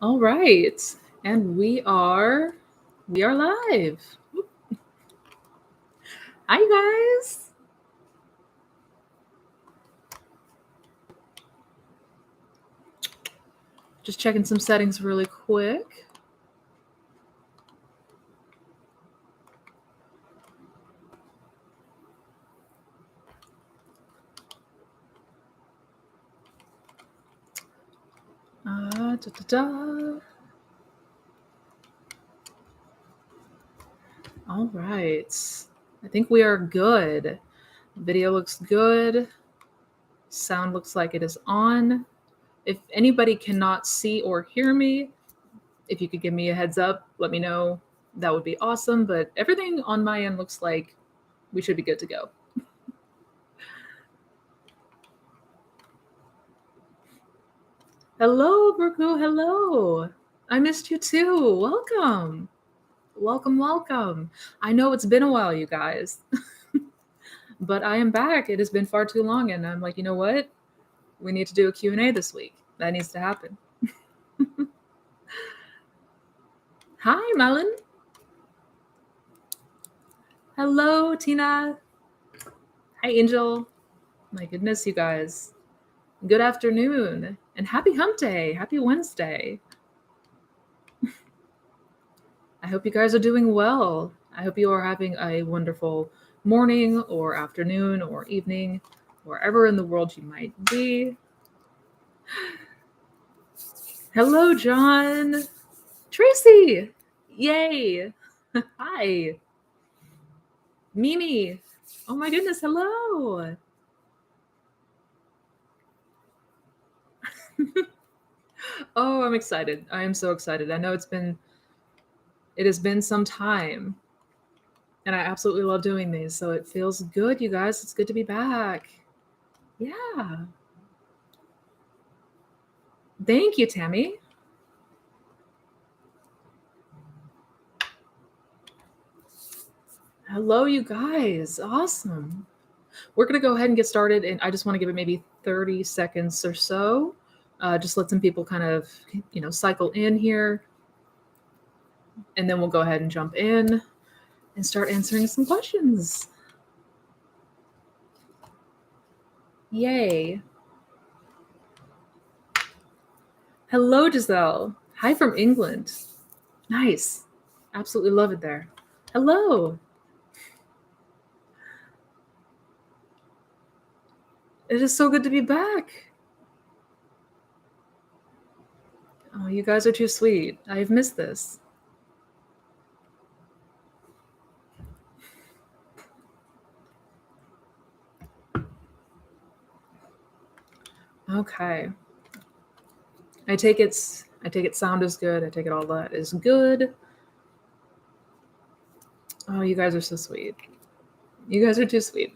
All right. And we are live. Hi guys. Just checking some settings really quick. Da, da, da. All right. I think we are good. Video looks good. Sound looks like it is on. If anybody cannot see or hear me, if you could give me a heads up, let me know. That would be awesome. But everything on my end looks like we should be good to go. Hello, Brooke. Hello. I missed you too. Welcome. Welcome. I know it's been a while, you guys, but I am back. It has been far too long, and I'm like, you know what? We need to do a Q&A this week. That needs to happen. Hi, Melon. Hello, Tina. Hi, Angel. My goodness, you guys. Good afternoon, and happy hump day. Happy Wednesday. I hope you guys are doing well. I hope you are having a wonderful morning or afternoon or evening, wherever in the world you might be. Hello, John. Tracy. Yay. Hi. Mimi. Oh my goodness, hello. Oh, I'm excited. I am so excited. I know it has been some time, and I absolutely love doing these. So it feels good, you guys. It's good to be back. Yeah. Thank you, Tammy. Hello, you guys. Awesome. We're going to go ahead and get started, and I just want to give it maybe 30 seconds or so. Just let some people kind of, cycle in here, and then we'll go ahead and jump in and start answering some questions. Yay. Hello, Giselle. Hi from England. Nice. Absolutely love it there. Hello. It is so good to be back. Oh, you guys are too sweet. I've missed this. Okay. I take it sound is good. I take it all that is good. Oh, you guys are so sweet. You guys are too sweet.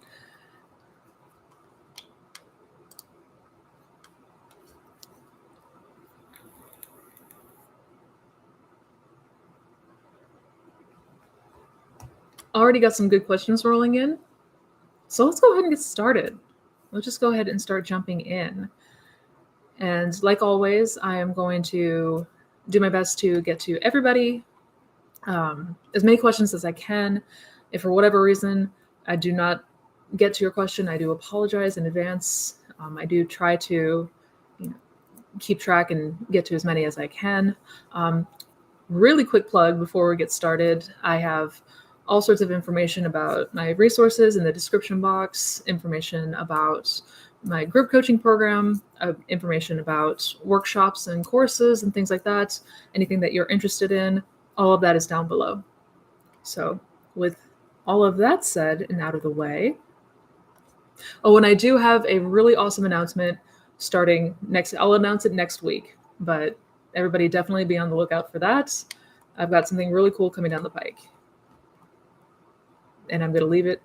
Already got some good questions rolling in. So let's go ahead and get started. Let's just go ahead and start jumping in. And like always, I am going to do my best to get to everybody, as many questions as I can. If for whatever reason I do not get to your question, I do apologize in advance. I do try to keep track and get to as many as I can. Really quick plug before we get started. I have all sorts of information about my resources in the description box, information about my group coaching program, information about workshops and courses and things like that. Anything that you're interested in, all of that is down below. So with all of that said and out of the way, and I do have a really awesome announcement starting next. I'll announce it next week, but everybody definitely be on the lookout for that. I've got something really cool coming down the pike, and I'm going to leave it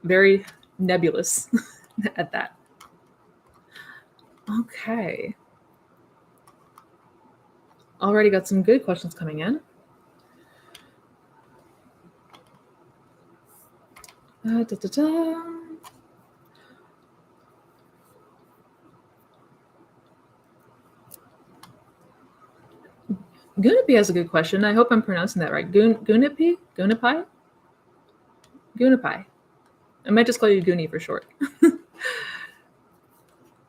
very nebulous at that. Okay. Already got some good questions coming in. Gunapi has a good question. I hope I'm pronouncing that right. Gunapi? Gunapi? Gunapi. I might just call you Goonie for short.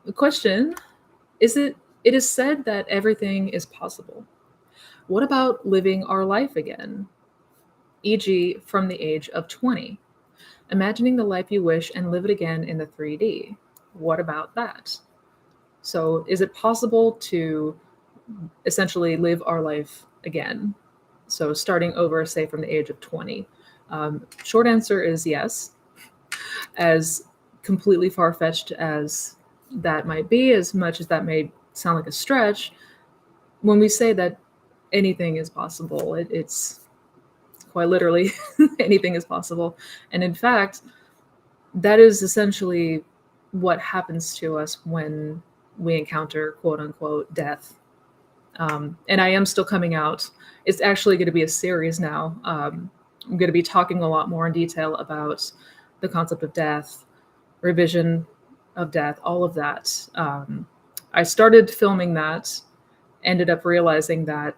The question is it is said that everything is possible. What about living our life again? E.g., from the age of 20. Imagining the life you wish and live it again in the 3D. What about that? So, is it possible to essentially live our life again? So, starting over, say, from the age of 20. Short answer is yes. As completely far fetched as that might be, as much as that may sound like a stretch, when we say that anything is possible, it's quite literally anything is possible. And in fact, that is essentially what happens to us when we encounter quote unquote death. And I am still coming out. It's actually going to be a series now. I'm going to be talking a lot more in detail about the concept of death, revision of death, all of that. I started filming that, ended up realizing that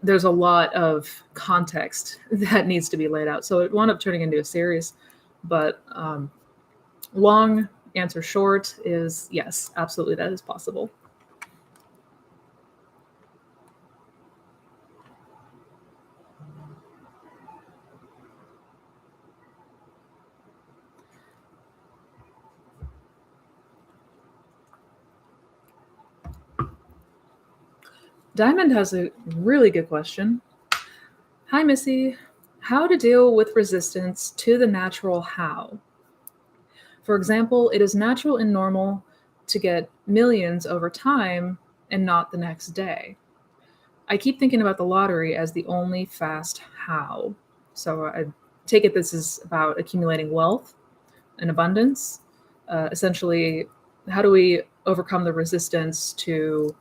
there's a lot of context that needs to be laid out. So it wound up turning into a series. But long answer short is yes, absolutely, that is possible. Diamond has a really good question. Hi, Missy. How to deal with resistance to the natural how? For example, it is natural and normal to get millions over time and not the next day. I keep thinking about the lottery as the only fast how. So I take it this is about accumulating wealth and abundance. Essentially, how do we overcome the resistance to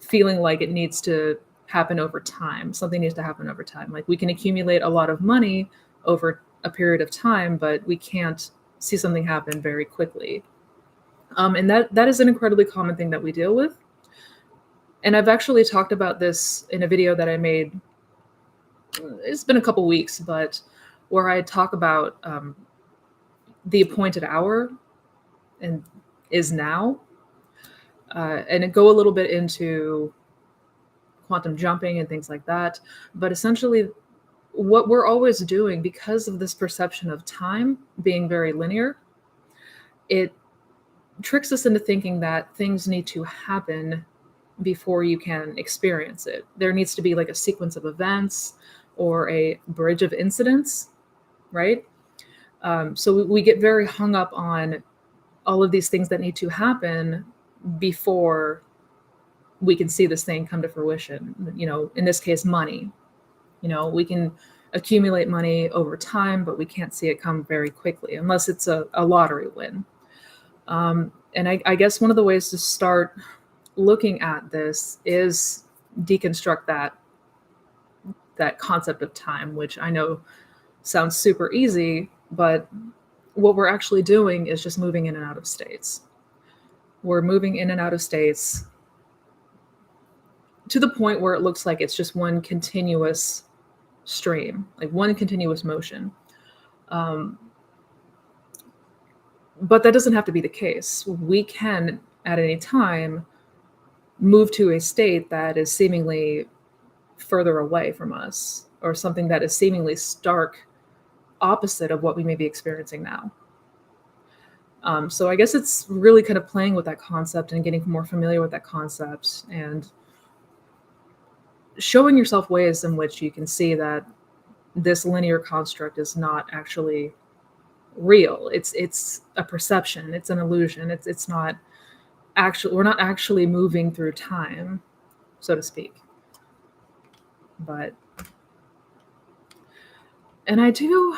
feeling like it needs to happen over time? Something needs to happen over time. Like we can accumulate a lot of money over a period of time, but we can't see something happen very quickly. And that is an incredibly common thing that we deal with. And I've actually talked about this in a video that I made. It's been a couple weeks, but where I talk about the appointed hour and is now, and go a little bit into quantum jumping and things like that. But essentially, what we're always doing, because of this perception of time being very linear, it tricks us into thinking that things need to happen before you can experience it. There needs to be like a sequence of events or a bridge of incidents, right? So we get very hung up on all of these things that need to happen before we can see this thing come to fruition. You know, in this case, money. You know, we can accumulate money over time, but we can't see it come very quickly unless it's a lottery win. And I guess one of the ways to start looking at this is deconstruct that concept of time, which I know sounds super easy, but what we're actually doing is just moving in and out of states. We're moving in and out of states to the point where it looks like it's just one continuous stream, like one continuous motion. But that doesn't have to be the case. We can, at any time, move to a state that is seemingly further away from us, or something that is seemingly stark opposite of what we may be experiencing now. So I guess it's really kind of playing with that concept and getting more familiar with that concept and showing yourself ways in which you can see that this linear construct is not actually real. It's a perception. It's an illusion. It's not actually, we're not actually moving through time, so to speak. But, and I do,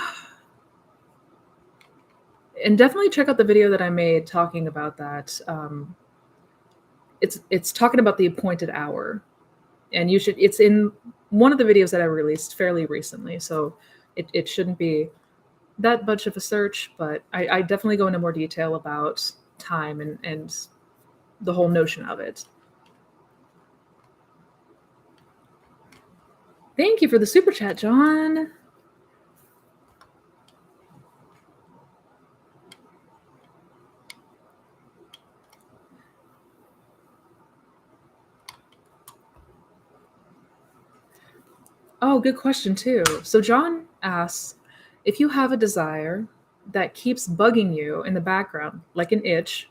and definitely check out the video that I made talking about that. It's talking about the appointed hour, and it's in one of the videos that I released fairly recently, so it shouldn't be that much of a search, but I definitely go into more detail about time and the whole notion of it. Thank you for the super chat, John. Oh, good question, too. So, John asks, if you have a desire that keeps bugging you in the background, like an itch,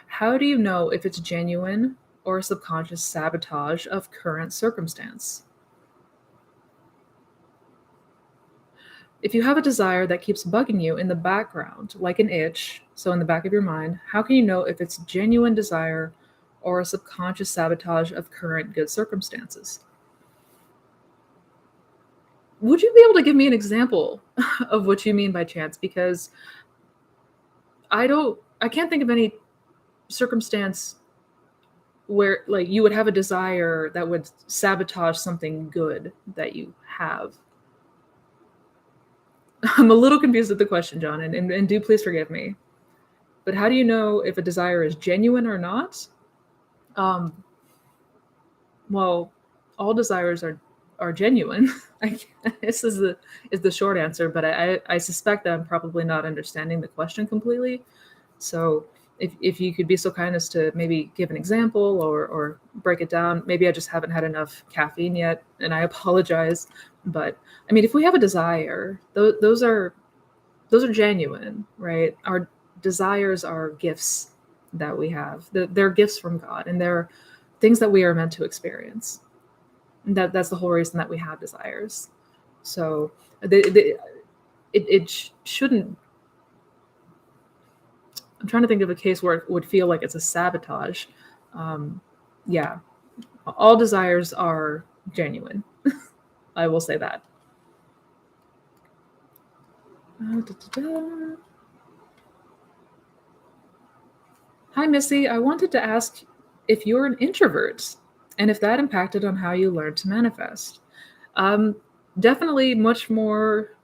how do you know if it's genuine or a subconscious sabotage of current circumstance? If you have a desire that keeps bugging you in the background, like an itch, so in the back of your mind, how can you know if it's genuine desire or a subconscious sabotage of current good circumstances? Would you be able to give me an example of what you mean by chance? Because I can't think of any circumstance where like you would have a desire that would sabotage something good that you have. I'm a little confused with the question, John, and do please forgive me. But how do you know if a desire is genuine or not? Um, well, all desires are genuine. I this is the short answer, but I suspect that I'm probably not understanding the question completely. So if you could be so kind as to maybe give an example or break it down, maybe I just haven't had enough caffeine yet, and I apologize. But I mean, if we have a desire, those are genuine, right? Our desires are gifts that we have. They're gifts from God, and they're things that we are meant to experience. And that's the whole reason that we have desires. So it shouldn't. I'm trying to think of a case where it would feel like it's a sabotage. Yeah, all desires are genuine. I will say that. Hi, Missy. I wanted to ask if you're an introvert and if that impacted on how you learned to manifest. Um, Definitely much more.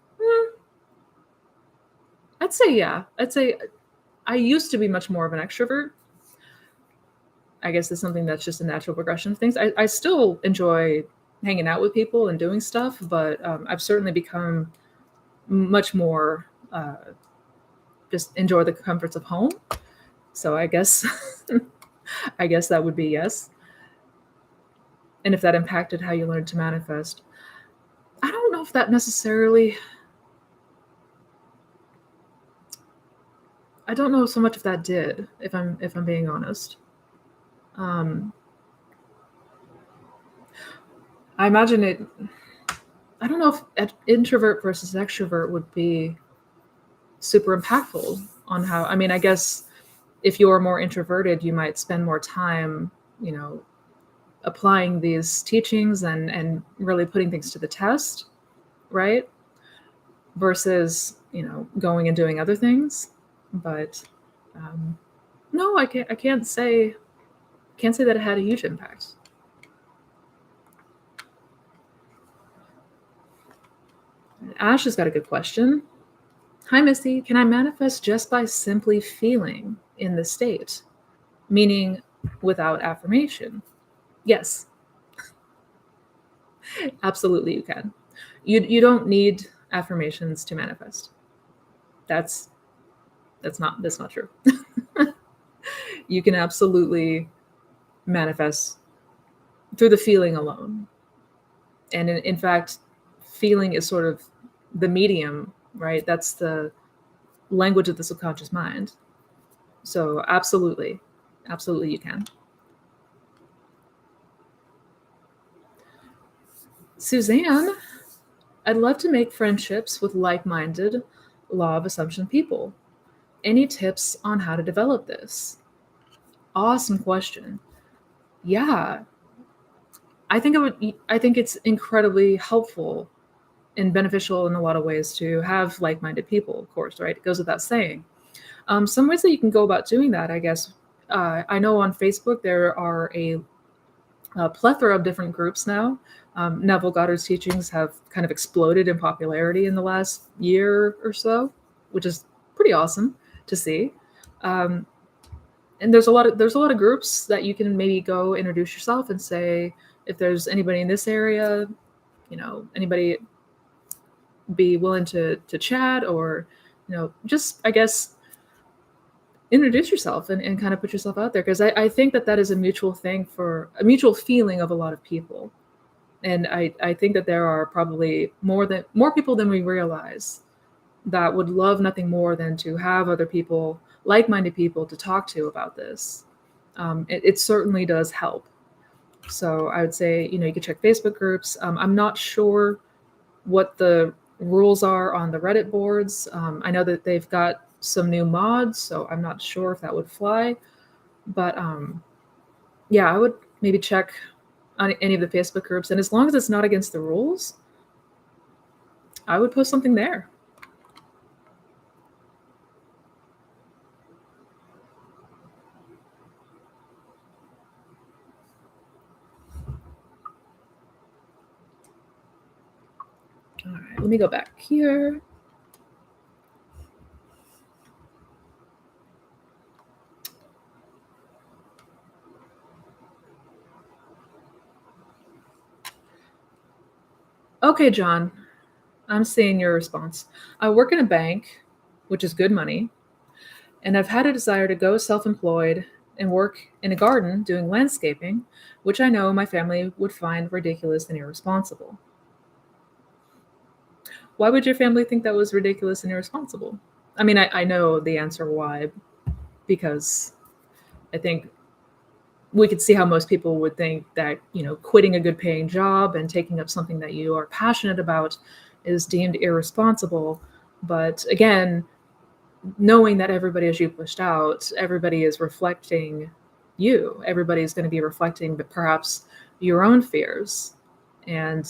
I'd say, yeah. I'd say I used to be much more of an extrovert. I guess it's something that's just a natural progression of things. I still enjoy hanging out with people and doing stuff, but I've certainly become much more just enjoy the comforts of home. So I guess I guess that would be yes. And if that impacted how you learned to manifest, I don't know if that necessarily. I don't know so much if that did. If I'm being honest, um, I imagine it. I don't know if introvert versus extrovert would be super impactful on how. I mean, I guess if you're more introverted, you might spend more time, you know, applying these teachings and really putting things to the test, right? Versus, you know, going and doing other things. But no, I can't say that it had a huge impact. Ash has got a good question. Hi, Missy. Can I manifest just by simply feeling in the state? Meaning without affirmation? Yes, absolutely you can. You don't need affirmations to manifest. That's that's not true. You can absolutely manifest through the feeling alone. And in fact, feeling is sort of the medium, right? That's the language of the subconscious mind. So absolutely, absolutely you can. Suzanne, I'd love to make friendships with like-minded law of assumption people. Any tips on how to develop this? Awesome question. Yeah, I think it's incredibly helpful and beneficial in a lot of ways to have like-minded people, of course, right? It goes without saying. Some ways that you can go about doing that, I guess. I know on Facebook there are a plethora of different groups now. Neville Goddard's teachings have kind of exploded in popularity in the last year or so, which is pretty awesome to see. Um, and there's a lot of groups that you can maybe go introduce yourself and say, if there's anybody in this area, anybody be willing to chat, or just, I guess, introduce yourself and kind of put yourself out there, because I think that is a mutual feeling of a lot of people. And I think that there are probably more people than we realize that would love nothing more than to have other people, like-minded people, to talk to about this. It certainly does help. So I would say, you could check Facebook groups. I'm not sure what the rules are on the Reddit boards. I know that they've got some new mods, so I'm not sure if that would fly. But yeah, I would maybe check on any of the Facebook groups. And as long as it's not against the rules, I would post something there. All right, let me go back here. Okay, John, I'm seeing your response. I work in a bank, which is good money, and I've had a desire to go self-employed and work in a garden doing landscaping, which I know my family would find ridiculous and irresponsible. Why would your family think that was ridiculous and irresponsible? I mean, I know the answer why, because I think we could see how most people would think that, quitting a good paying job and taking up something that you are passionate about is deemed irresponsible. But again, knowing that everybody, as you pushed out, everybody is reflecting you. Everybody is going to be reflecting, but perhaps your own fears and,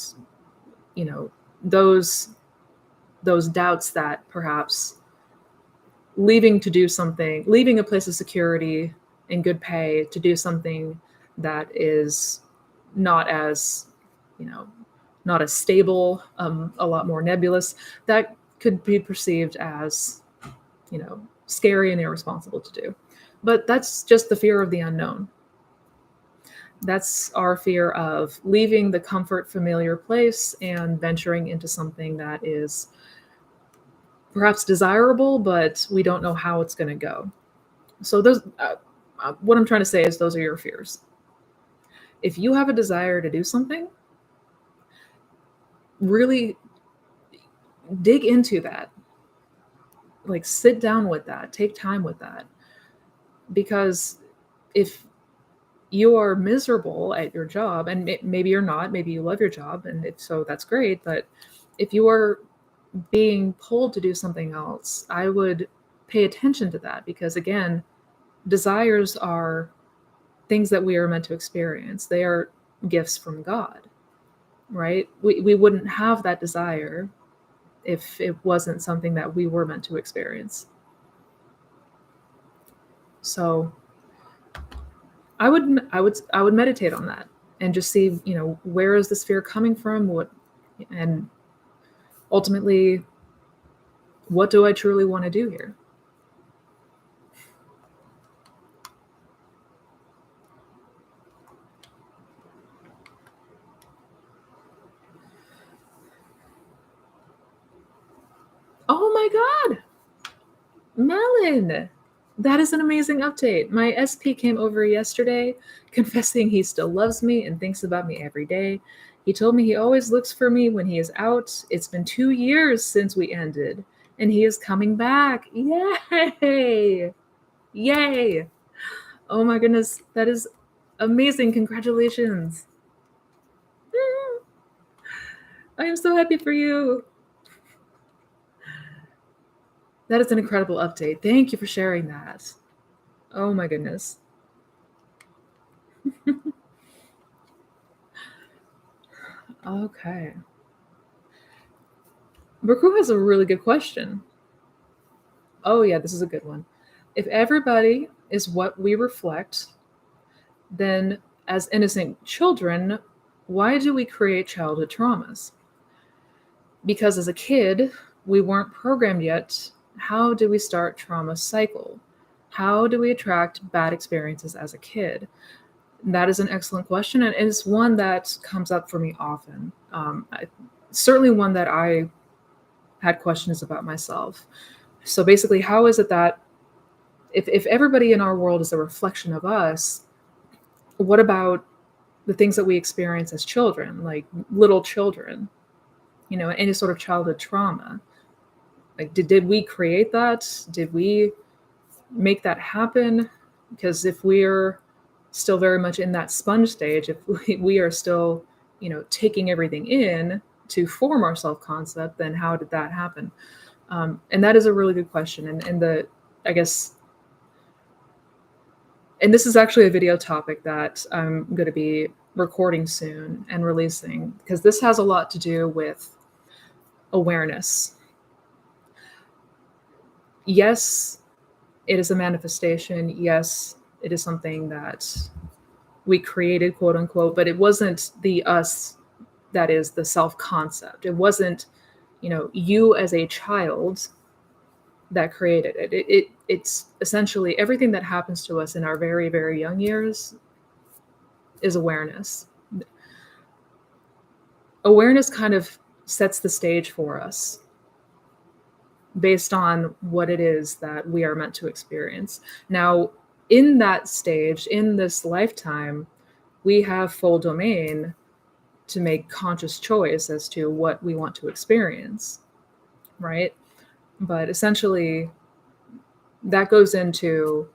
those doubts that perhaps leaving a place of security and good pay to do something that is not as, not as stable, a lot more nebulous, that could be perceived as, scary and irresponsible to do. But that's just the fear of the unknown. That's our fear of leaving the comfort, familiar place and venturing into something that is perhaps desirable, but we don't know how it's going to go. So those, what I'm trying to say is those are your fears. If you have a desire to do something, really dig into that. Like, sit down with that, take time with that. Because if you are miserable at your job, and maybe you're not, maybe you love your job, and if so, that's great. But if you are being pulled to do something else, I would pay attention to that, because again, desires are things that we are meant to experience. They are gifts from God, right? We wouldn't have that desire if it wasn't something that we were meant to experience. So I would meditate on that and just see, where is this fear coming from? And ultimately, what do I truly want to do here? Oh my God, Melon, that is an amazing update. My SP came over yesterday, confessing he still loves me and thinks about me every day. He told me he always looks for me when he is out. It's been 2 years since we ended, and he is coming back. Yay! Yay! Oh my goodness, that is amazing. Congratulations. I am so happy for you. That is an incredible update. Thank you for sharing that. Oh my goodness. Okay. Baku has a really good question. Oh yeah, this is a good one. If everybody is what we reflect, then as innocent children, why do we create childhood traumas? Because as a kid, we weren't programmed yet. How do we start trauma cycle? How do we attract bad experiences as a kid? That is an excellent question, and it's one that comes up for me often. Certainly one that I had questions about myself. So basically, how is it that if everybody in our world is a reflection of us, what about the things that we experience as children, like little children, any sort of childhood trauma? Like, did we create that? Did we make that happen? Because if we're still very much in that sponge stage, if we are still, taking everything in to form our self-concept, then how did that happen? And that is a really good question. I guess, and this is actually a video topic that I'm going to be recording soon and releasing, because this has a lot to do with awareness. Yes, it is a manifestation. Yes, it is something that we created, quote unquote, but it wasn't the us that is the self-concept. It wasn't, you as a child that created it. It's essentially everything that happens to us in our very, very young years is awareness. Awareness kind of sets the stage for us based on what it is that we are meant to experience. Now, in that stage, in this lifetime, we have full domain to make conscious choice as to what we want to experience, right? But essentially, that goes into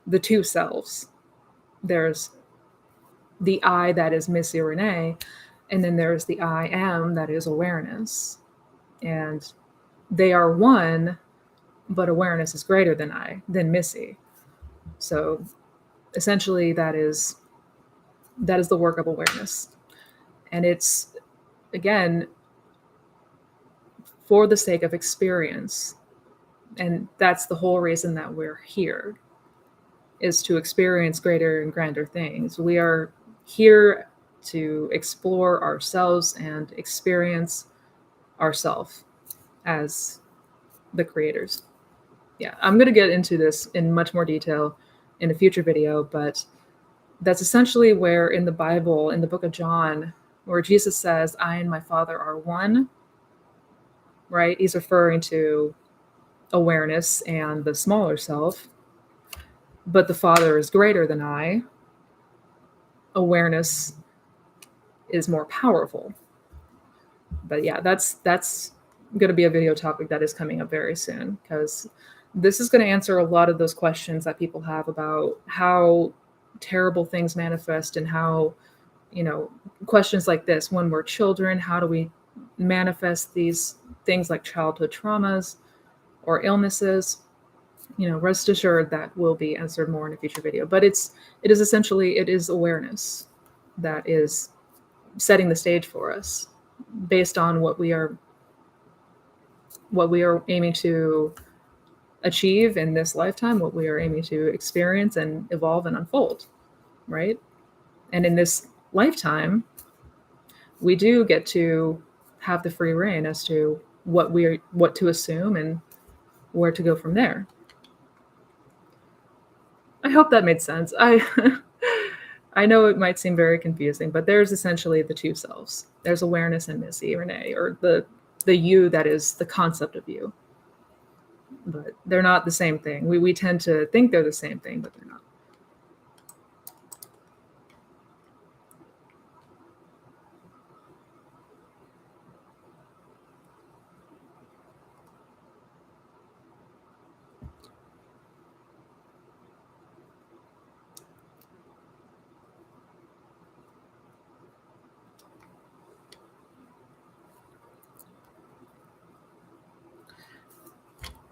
the two selves. There's the I that is Missy Renee, and then there's the I am that is awareness. And they are one, but awareness is greater than Missy. So essentially that is the work of awareness. And it's, again, for the sake of experience. And that's the whole reason that we're here, is to experience greater and grander things. We are here to explore ourselves and experience ourselves as the creators. Yeah, I'm going to get into this in much more detail in a future video, but that's essentially where in the Bible, in the book of John, where Jesus says, I and my Father are one, right? He's referring to awareness and the smaller self, but the Father is greater than I. Awareness is more powerful. But yeah, that's going to be a video topic that is coming up very soon, because this is going to answer a lot of those questions that people have about how terrible things manifest, and how, questions like this, when we're children, how do we manifest these things like childhood traumas or illnesses? Rest assured that will be answered more in a future video. But it is essentially awareness that is setting the stage for us based on what we are aiming to achieve in this lifetime, what we are aiming to experience and evolve and unfold, right? And in this lifetime, we do get to have the free reign as to what to assume and where to go from there. I hope that made sense. I know it might seem very confusing, but there's essentially the two selves. There's awareness and Missy Renee, or the you that is the concept of you. But they're not the same thing. We tend to think they're the same thing, but they're not.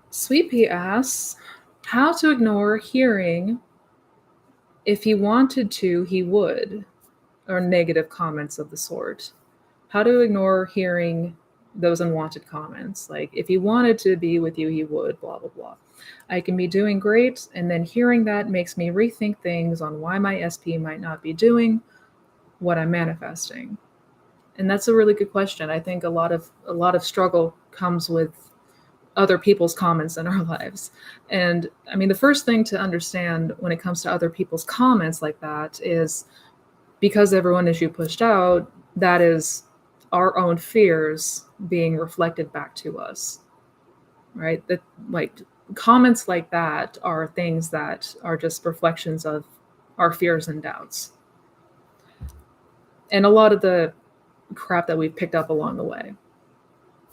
Sweet Pea asks, how to ignore hearing if he wanted to, he would, or negative comments of the sort. How to ignore hearing those unwanted comments. Like, if he wanted to be with you, he would, blah, blah, blah. I can be doing great, and then hearing that makes me rethink things on why my SP might not be doing what I'm manifesting. And that's a really good question. I think a lot of struggle comes with other people's comments in our lives. And I mean, the first thing to understand when it comes to other people's comments like that is, because everyone is you pushed out, that is our own fears being reflected back to us, right? That, like, comments like that are things that are just reflections of our fears and doubts. And a lot of the crap that we've picked up along the way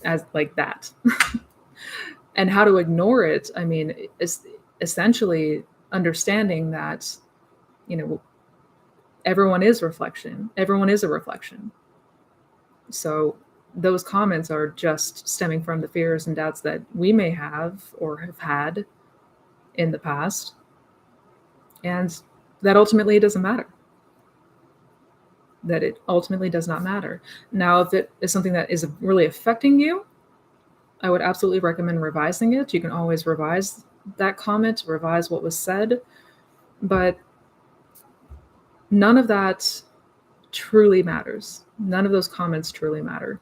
as like that. And how to ignore it, I mean, is essentially understanding that, you know, everyone is reflection. Everyone is a reflection. So those comments are just stemming from the fears and doubts that we may have or have had in the past. And that ultimately doesn't matter. That it ultimately does not matter. Now, if it is something that is really affecting you, I would absolutely recommend revising it. You can always revise that comment, revise what was said, but none of that truly matters. None of those comments truly matter,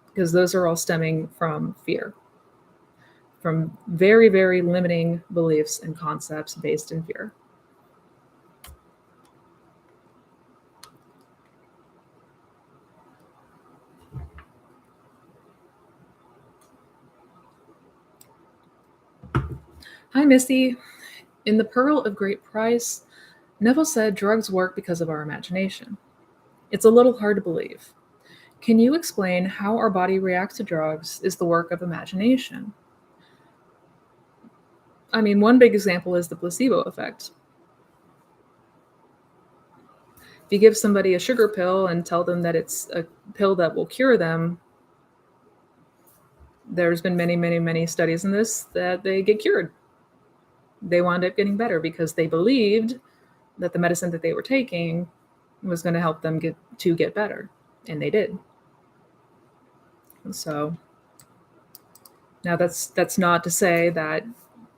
because those are all stemming from fear, from very, very limiting beliefs and concepts based in fear. Hi, Missy. In The Pearl of Great Price, Neville said drugs work because of our imagination. It's a little hard to believe. Can you explain how our body reacts to drugs is the work of imagination? I mean, one big example is the placebo effect. If you give somebody a sugar pill and tell them that it's a pill that will cure them, there's been many, many, many studies in this that they get cured. They wound up getting better because they believed that the medicine that they were taking was going to help them get better, and they did. So now that's not to say that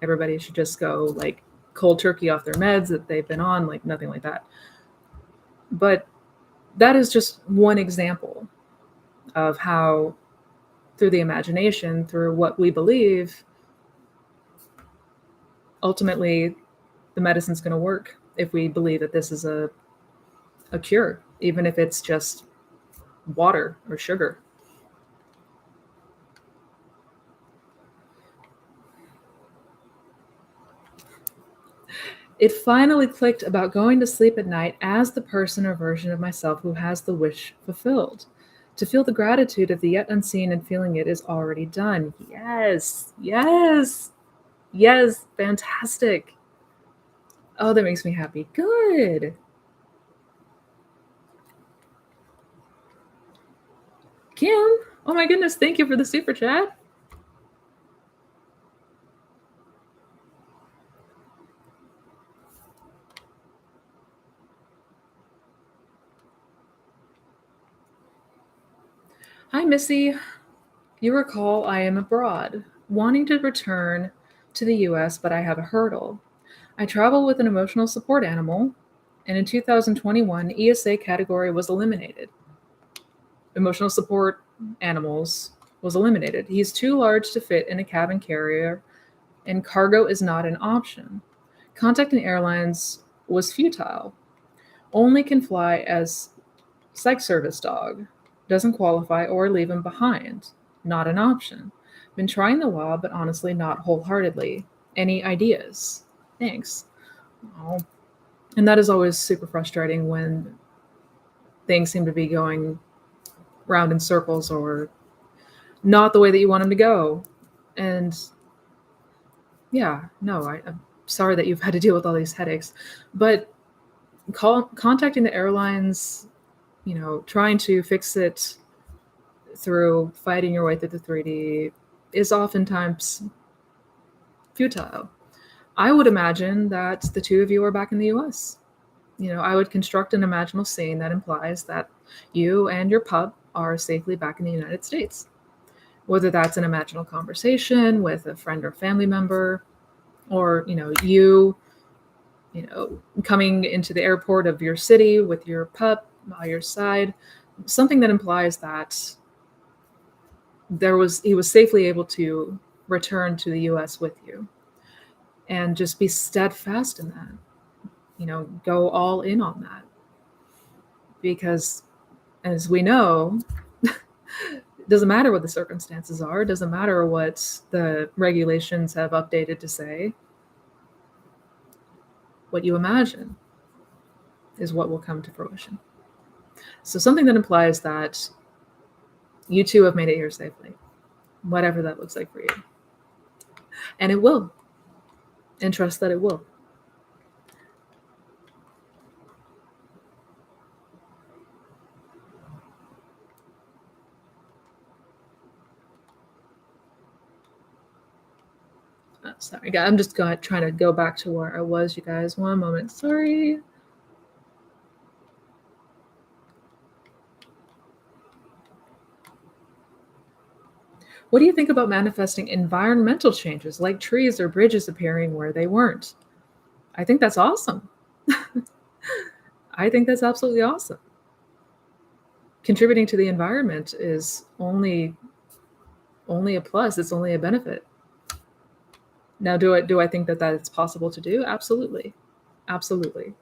everybody should just go like cold turkey off their meds that they've been on, like nothing like that. But that is just one example of how, through the imagination, through what we believe, ultimately the medicine's going to work if we believe that this is a cure, even if it's just water or sugar. It finally clicked about going to sleep at night as the person or version of myself who has the wish fulfilled. To feel the gratitude of the yet unseen and feeling it is already done. Yes, yes, yes, fantastic. Oh, that makes me happy. Good. Kim, oh my goodness, thank you for the super chat. Hi, Missy. You recall I am abroad, wanting to return to the US, but I have a hurdle. I travel with an emotional support animal, and in 2021, ESA category was eliminated. Emotional support animals was eliminated. He's too large to fit in a cabin carrier, and cargo is not an option. Contacting airlines was futile. Only can fly as psych service dog. Doesn't qualify or leave him behind. Not an option. Been trying the law, but honestly not wholeheartedly. Any ideas? Thanks. Oh. And that is always super frustrating when things seem to be going round in circles or not the way that you want them to go. And yeah, no, I'm sorry that you've had to deal with all these headaches. But contacting the airlines, trying to fix it through fighting your way through the 3D is oftentimes futile. I would imagine that the two of you are back in the US. I would construct an imaginal scene that implies that you and your pup are safely back in the United States. Whether that's an imaginal conversation with a friend or family member, or, you coming into the airport of your city with your pup by your side, something that implies that he was safely able to return to the US with you. And just be steadfast in that. Go all in on that. Because as we know, it doesn't matter what the circumstances are, it doesn't matter what the regulations have updated to say. What you imagine is what will come to fruition. So something that implies that you too have made it here safely, whatever that looks like for you. And it will. And trust that it will. Sorry, I'm just trying to go back to where I was, you guys. One moment. Sorry. What do you think about manifesting environmental changes like trees or bridges appearing where they weren't? I think that's awesome. I think that's absolutely awesome. Contributing to the environment is only a plus. It's only a benefit. Now, do I think that it's possible to do? Absolutely. Absolutely.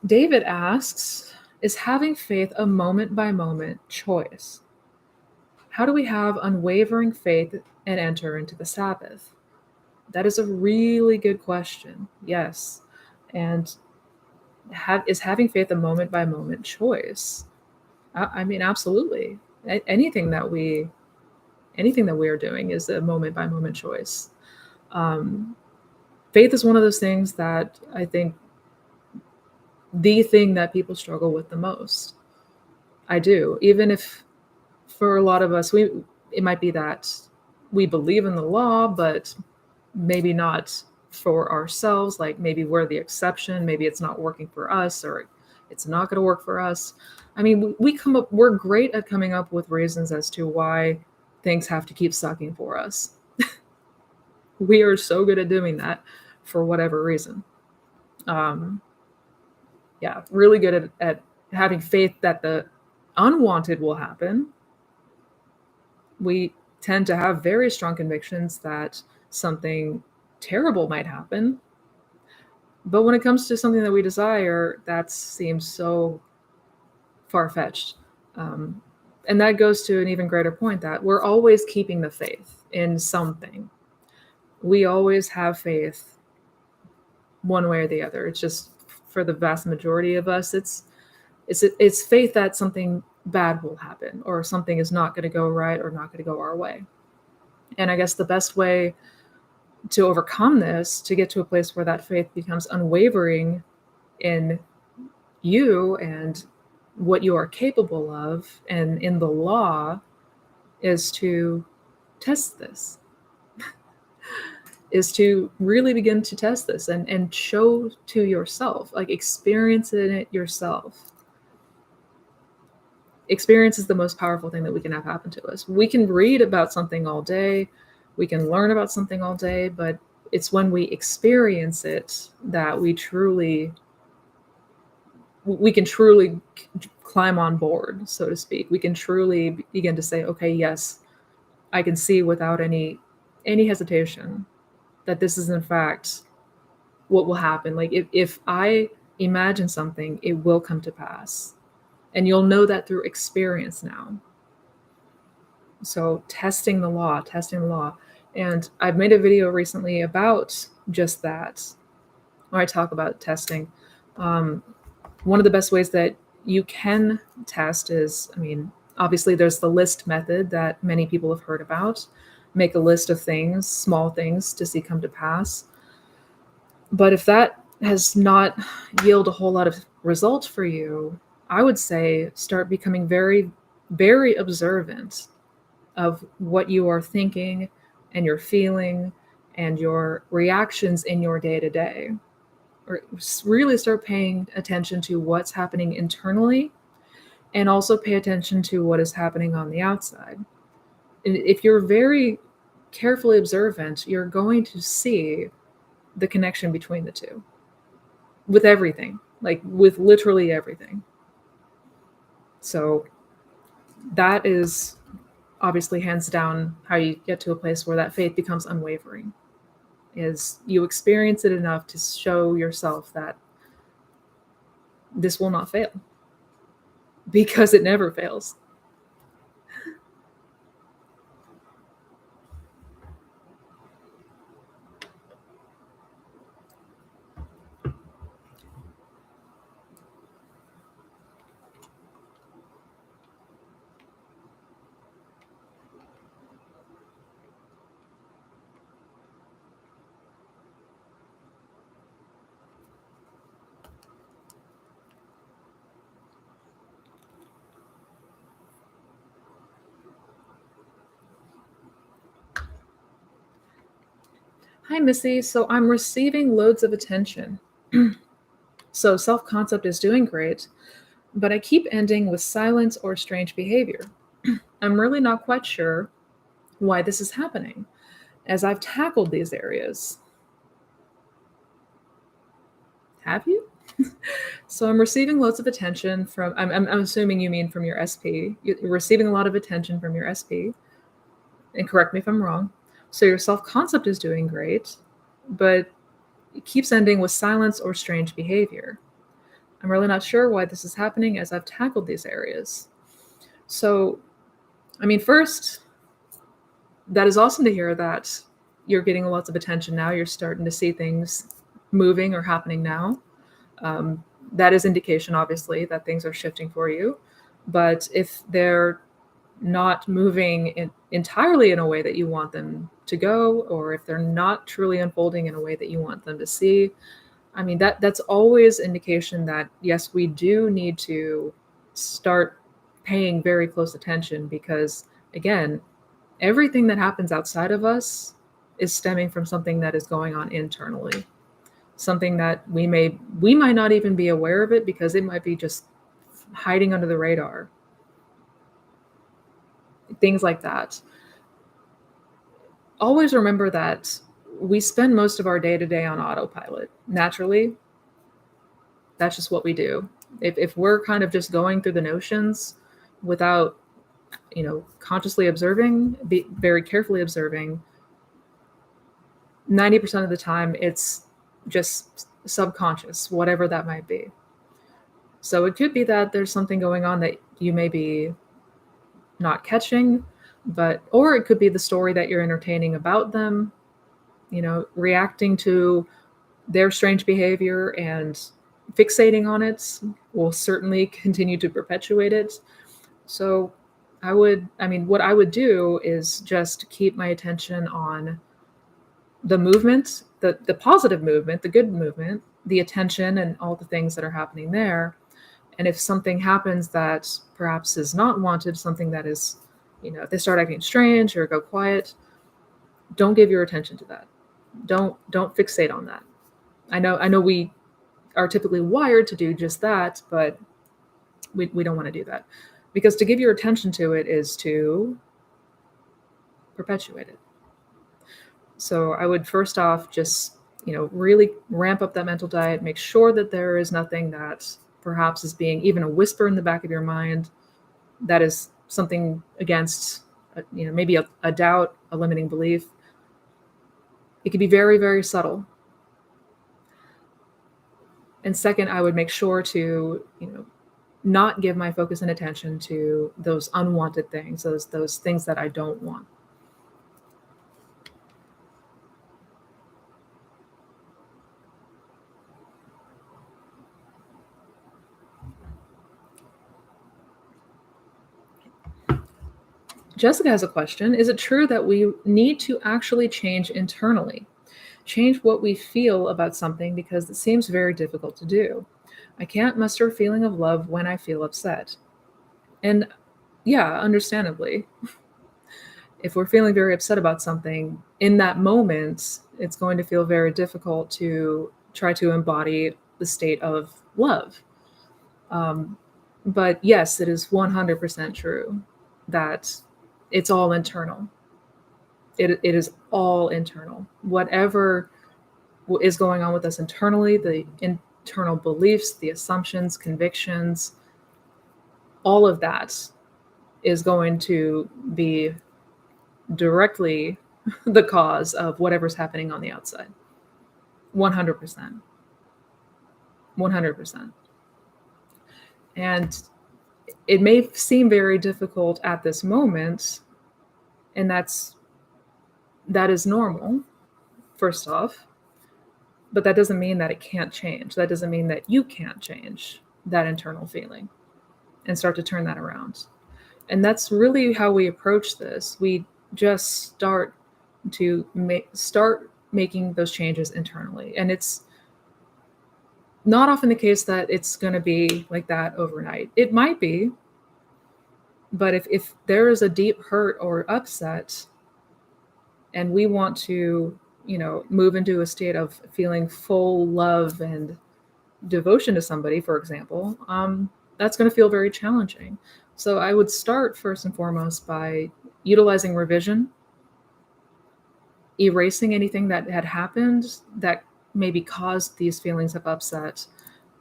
David asks, is having faith a moment-by-moment choice? How do we have unwavering faith and enter into the Sabbath? That is a really good question. Yes. And is having faith a moment-by-moment choice? I mean, absolutely. Anything that we are doing is a moment-by-moment choice. Faith is one of those things that I think the thing that people struggle with the most. I do. Even if for a lot of us, it might be that we believe in the law, but maybe not for ourselves. Like maybe we're the exception. Maybe it's not working for us, or it's not going to work for us. I mean, we're great at coming up with reasons as to why things have to keep sucking for us. We are so good at doing that for whatever reason. Yeah, really good at having faith that the unwanted will happen. We tend to have very strong convictions that something terrible might happen. But when it comes to something that we desire, that seems so far-fetched. And that goes to an even greater point that we're always keeping the faith in something. We always have faith one way or the other. It's just for the vast majority of us, it's faith that something bad will happen or something is not going to go right or not going to go our way. And I guess the best way to overcome this, to get to a place where that faith becomes unwavering in you and what you are capable of and in the law, is to test this. Is to really begin to test this and show to yourself, like experience it yourself. Experience is the most powerful thing that we can have happen to us. We can read about something all day, we can learn about something all day, but it's when we experience it that we can truly climb on board, so to speak. We can truly begin to say, okay, yes, I can see without any hesitation that this is in fact what will happen. Like if I imagine something, it will come to pass. And you'll know that through experience now. So testing the law. And I've made a video recently about just that, where I talk about testing. One of the best ways that you can test is, I mean, obviously there's the list method that many people have heard about. Make a list of things, small things to see come to pass. But if that has not yielded a whole lot of results for you, I would say start becoming very, very observant of what you are thinking and you're feeling and your reactions in your day-to-day. Or really start paying attention to what's happening internally and also pay attention to what is happening on the outside. And if you're very carefully observant, you're going to see the connection between the two with everything, like with literally everything. So that is obviously hands down how you get to a place where that faith becomes unwavering, is you experience it enough to show yourself that this will not fail, because it never fails. Hi, Missy. So I'm receiving loads of attention. So self concept is doing great, but I keep ending with silence or strange behavior. I'm really not quite sure why this is happening, as I've tackled these areas. Have you? So I'm receiving loads of attention from, I'm assuming you mean from your SP. You're receiving a lot of attention from your SP, and correct me if I'm wrong. So your self concept is doing great, but it keeps ending with silence or strange behavior. I'm really not sure why this is happening, as I've tackled these areas. So, I mean, first, that is awesome to hear that you're getting lots of attention now. You're starting to see things moving or happening now. That is indication, obviously, that things are shifting for you. But if they're not moving entirely in a way that you want them to go, or if they're not truly unfolding in a way that you want them to see, I mean, that's always indication that, yes, we do need to start paying very close attention, because, again, everything that happens outside of us is stemming from something that is going on internally. Something that we might not even be aware of it, because it might be just hiding under the radar. Things like that. Always remember that we spend most of our day to day on autopilot. Naturally, that's just what we do. If we're kind of just going through the notions without, consciously observing, be very carefully observing, 90% of the time it's just subconscious, whatever that might be. So it could be that there's something going on that you may be not catching, or it could be the story that you're entertaining about them, reacting to their strange behavior and fixating on it will certainly continue to perpetuate it. So what I would do is just keep my attention on the movement, the positive movement, the good movement, the attention, and all the things that are happening there. And if something happens that perhaps is not wanted, something that is, if they start acting strange or go quiet, don't give your attention to that. Don't fixate on that. I know we are typically wired to do just that, but we don't want to do that, because to give your attention to it is to perpetuate it. So I would first off just, really ramp up that mental diet, make sure that there is nothing that perhaps is being even a whisper in the back of your mind that is something against, maybe a doubt, a limiting belief. It could be very, very subtle. And second, I would make sure to, not give my focus and attention to those unwanted things, those things that I don't want. Jessica has a question. Is it true that we need to actually change internally? Change what we feel about something, because it seems very difficult to do. I can't muster a feeling of love when I feel upset. And yeah, understandably, if we're feeling very upset about something, in that moment, it's going to feel very difficult to try to embody the state of love. Um, But yes, it is 100% true that it's all internal. It is all internal. Whatever is going on with us internally, the internal beliefs, the assumptions, convictions, all of that is going to be directly the cause of whatever's happening on the outside. 100%. 100%. And it may seem very difficult at this moment, and that is normal, first off, but that doesn't mean that it can't change. That doesn't mean that you can't change that internal feeling and start to turn that around. And that's really how we approach this. We just start making those changes internally. And it's not often the case that it's going to be like that overnight. It might be, but if there is a deep hurt or upset and we want to, move into a state of feeling full love and devotion to somebody, for example, that's going to feel very challenging. So I would start first and foremost by utilizing revision, erasing anything that had happened that maybe caused these feelings of upset,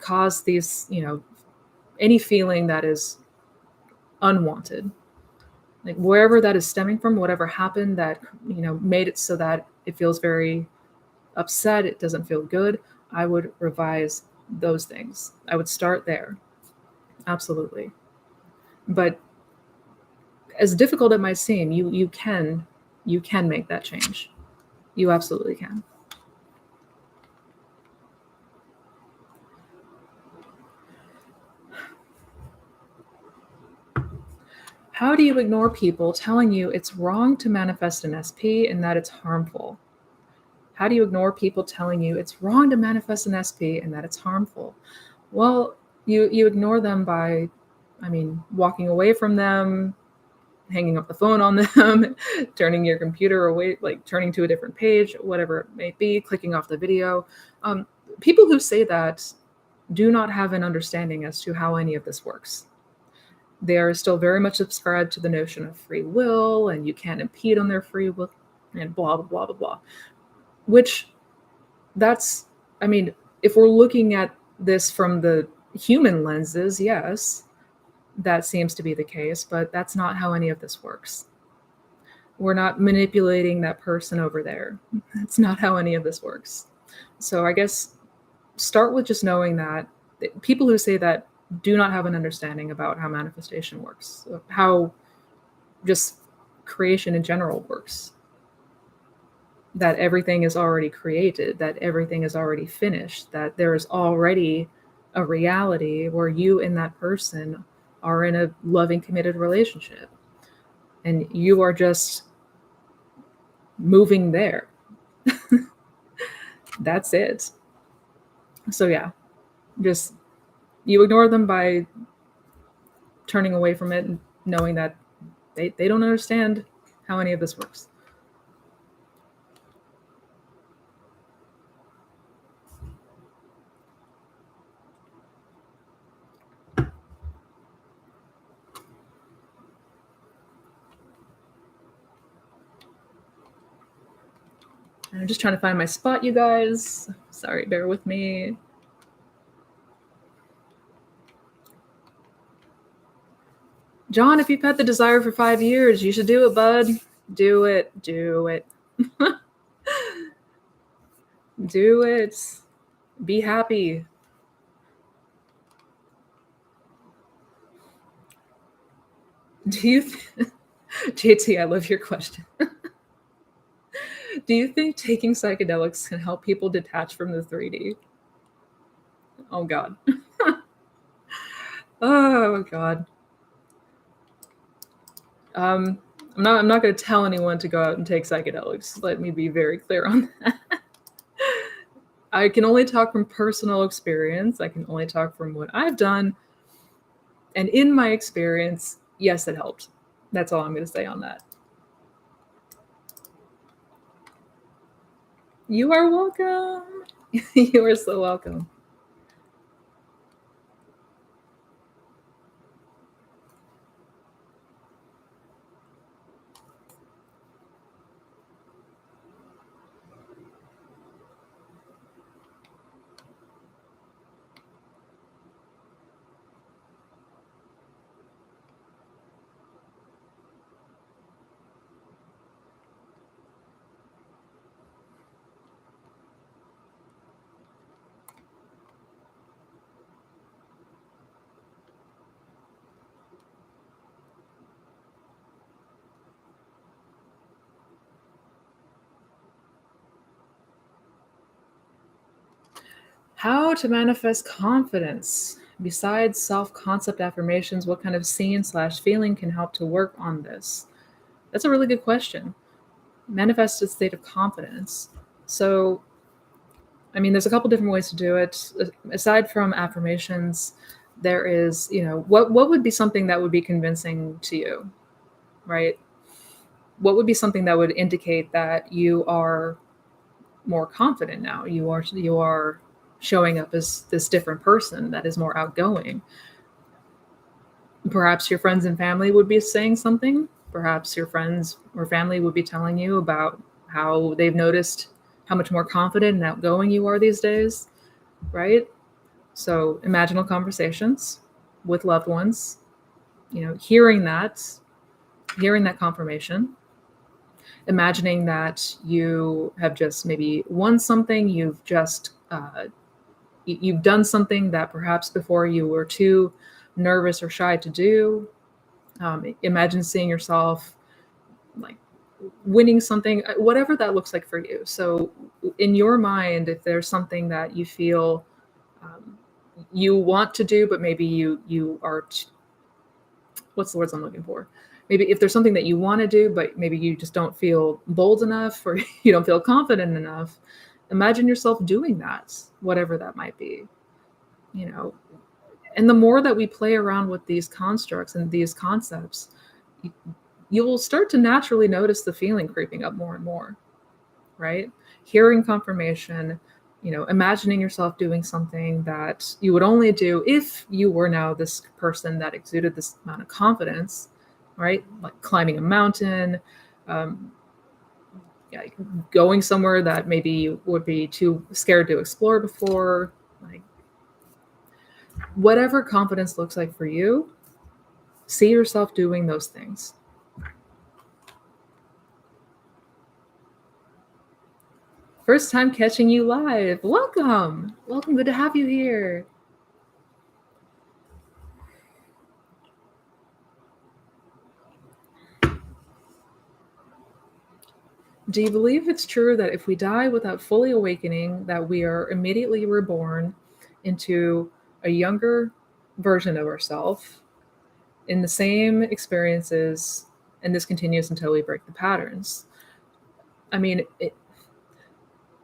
caused these, any feeling that is unwanted. Like wherever that is stemming from, whatever happened that, made it so that it feels very upset, it doesn't feel good, I would revise those things. I would start there. Absolutely. But as difficult it might seem, you can make that change. You absolutely can. How do you ignore people telling you it's wrong to manifest an SP and that it's harmful? How do you ignore people telling you it's wrong to manifest an SP and that it's harmful? Well, you ignore them by, walking away from them, hanging up the phone on them, turning your computer away, like turning to a different page, whatever it may be, clicking off the video. People who say that do not have an understanding as to how any of this works. They are still very much subscribed to the notion of free will and you can't impede on their free will and blah, blah, blah, blah, blah. Which if we're looking at this from the human lenses, yes, that seems to be the case, but that's not how any of this works. We're not manipulating that person over there. That's not how any of this works. So I guess start with just knowing that people who say that do not have an understanding about how manifestation works, how just creation in general works. That everything is already created, that everything is already finished, that there is already a reality where you and that person are in a loving, committed relationship. And you are just moving there. That's it. So yeah, just you ignore them by turning away from it and knowing that they don't understand how any of this works. I'm just trying to find my spot, you guys. Sorry, bear with me. John, if you've had the desire for 5 years, you should do it, bud. Do it. Do it. Do it. Be happy. Do you, JT, I love your question. Do you think taking psychedelics can help people detach from the 3D? Oh, God. Oh, God. I'm not going to tell anyone to go out and take psychedelics. Let me be very clear on that. I can only talk from personal experience. I can only talk from what I've done. And in my experience, yes, it helped. That's all I'm going to say on that. You are welcome. You are so welcome. How to manifest confidence. Besides self-concept affirmations, what kind of scene/feeling can help to work on this? That's a really good question. Manifest a state of confidence. So, I mean, there's a couple different ways to do it. Aside from affirmations, there is, what would be something that would be convincing to you, right? What would be something that would indicate that you are more confident now? You are showing up as this different person that is more outgoing. Perhaps your friends and family would be saying something. Perhaps your friends or family would be telling you about how they've noticed how much more confident and outgoing you are these days, right? So imaginal conversations with loved ones, hearing that confirmation, imagining that you have just maybe won something, you've done something that perhaps before you were too nervous or shy to do. Imagine seeing yourself like winning something, whatever that looks like for you. So, in your mind, if there's something that you feel you want to do, but maybe you are, what's the words I'm looking for? Maybe if there's something that you want to do, but maybe you just don't feel bold enough or you don't feel confident enough, imagine yourself doing that, whatever that might be. You know, and the more that we play around with these constructs and these concepts, you will start to naturally notice the feeling creeping up more and more, right? Hearing confirmation, imagining yourself doing something that you would only do if you were now this person that exuded this amount of confidence, right? Like climbing a mountain, um, yeah, going somewhere that maybe you would be too scared to explore before, like whatever confidence looks like for you, see yourself doing those things. First time catching you live. Welcome. Welcome. Good to have you here. Do you believe it's true that if we die without fully awakening, that we are immediately reborn into a younger version of ourselves in the same experiences, and this continues until we break the patterns? I mean,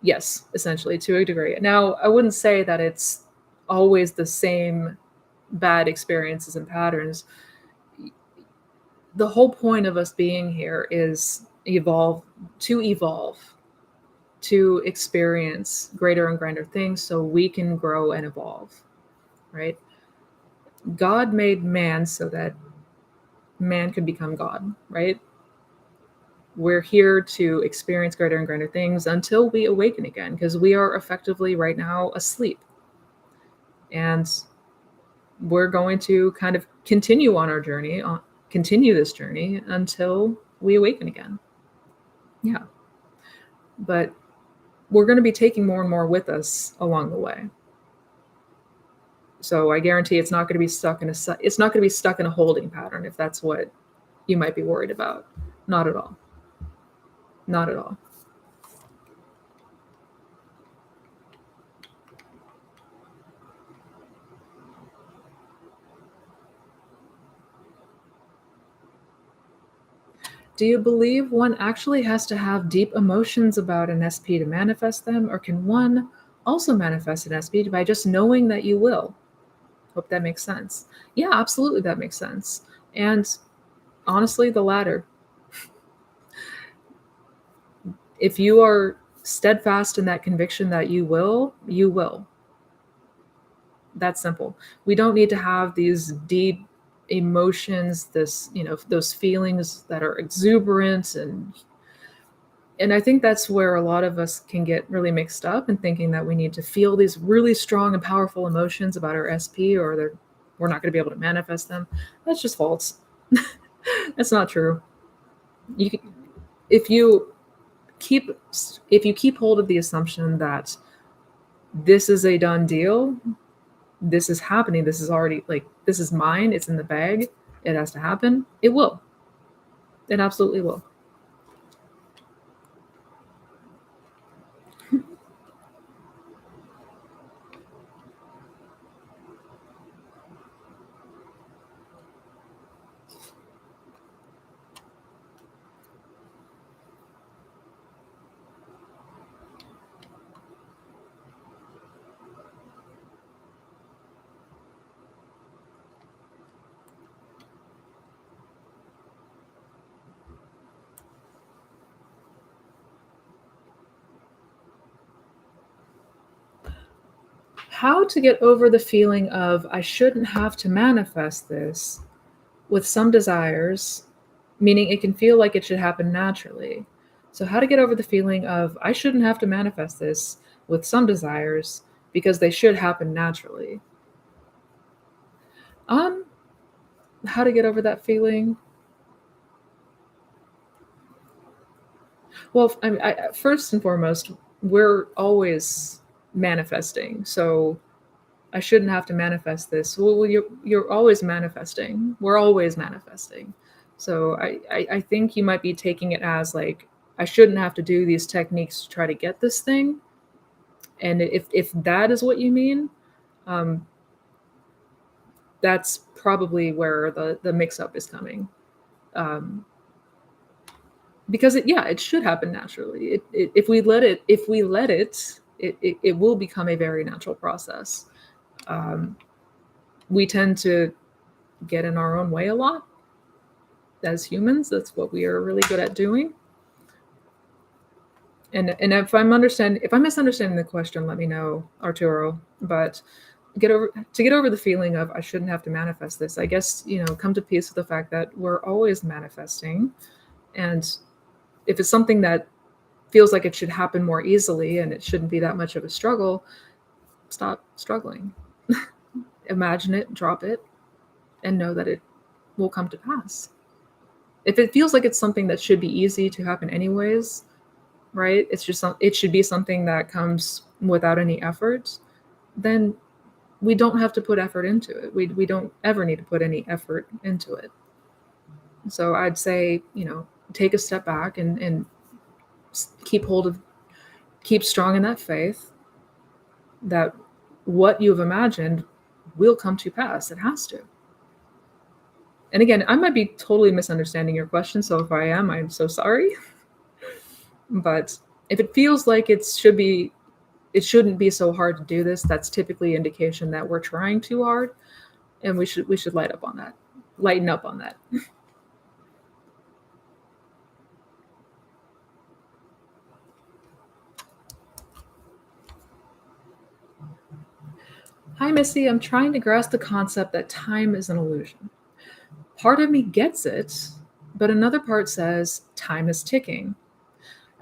yes, essentially, to a degree. Now, I wouldn't say that it's always the same bad experiences and patterns. The whole point of us being here is evolve, to experience greater and greater things so we can grow and evolve, right? God made man so that man could become God, right? We're here to experience greater and greater things until we awaken again, because we are effectively right now asleep. And we're going to kind of continue this journey until we awaken again. Yeah. But we're going to be taking more and more with us along the way. So I guarantee it's not going to be stuck in a holding pattern, if that's what you might be worried about. Not at all. Not at all. Do you believe one actually has to have deep emotions about an SP to manifest them, or can one also manifest an SP by just knowing that you will? Hope that makes sense. Yeah, absolutely, that makes sense. And honestly, the latter. If you are steadfast in that conviction that you will, you will. That's simple. We don't need to have these deep emotions, those feelings that are exuberant, and I think that's where a lot of us can get really mixed up in thinking that we need to feel these really strong and powerful emotions about our SP, or we're not going to be able to manifest them. That's just false. That's not true. You can, if you keep if you keep hold of the assumption that this is a done deal, this is happening, this is already, like, this is mine, it's in the bag, it has to happen, it will. It absolutely will. How to get over the feeling of I shouldn't have to manifest this with some desires, meaning it can feel like it should happen naturally. So, how to get over the feeling of I shouldn't have to manifest this with some desires because they should happen naturally. Um, how to get over that feeling? Well, first and foremost, we're always manifesting. So I shouldn't have to manifest this. Well, you're always manifesting. We're always manifesting. So I think you might be taking it as like I shouldn't have to do these techniques to try to get this thing. And if that is what you mean, um, that's probably where the mix up is coming. Um, because it should happen naturally. If we let it will become a very natural process. Um, we tend to get in our own way a lot as humans. That's what we are really good at doing. And if I'm misunderstanding the question, let me know, Arturo. But get over the feeling of I shouldn't have to manifest this. I guess, come to peace with the fact that we're always manifesting. And if it's something that feels like it should happen more easily and it shouldn't be that much of a struggle, stop struggling. Imagine it, drop it, and know that it will come to pass. If it feels like it's something that should be easy to happen anyways, right? It should be something that comes without any effort, then we don't have to put effort into it. We don't ever need to put any effort into it. So I'd say, take a step back and keep strong in that faith that what you've imagined will come to pass. It has to. And again, I might be totally misunderstanding your question. So if I am, I'm so sorry. But if it feels like it shouldn't be so hard to do this, that's typically indication that we're trying too hard, and we should lighten up on that. Hi, Missy. I'm trying to grasp the concept that time is an illusion. Part of me gets it, but another part says time is ticking,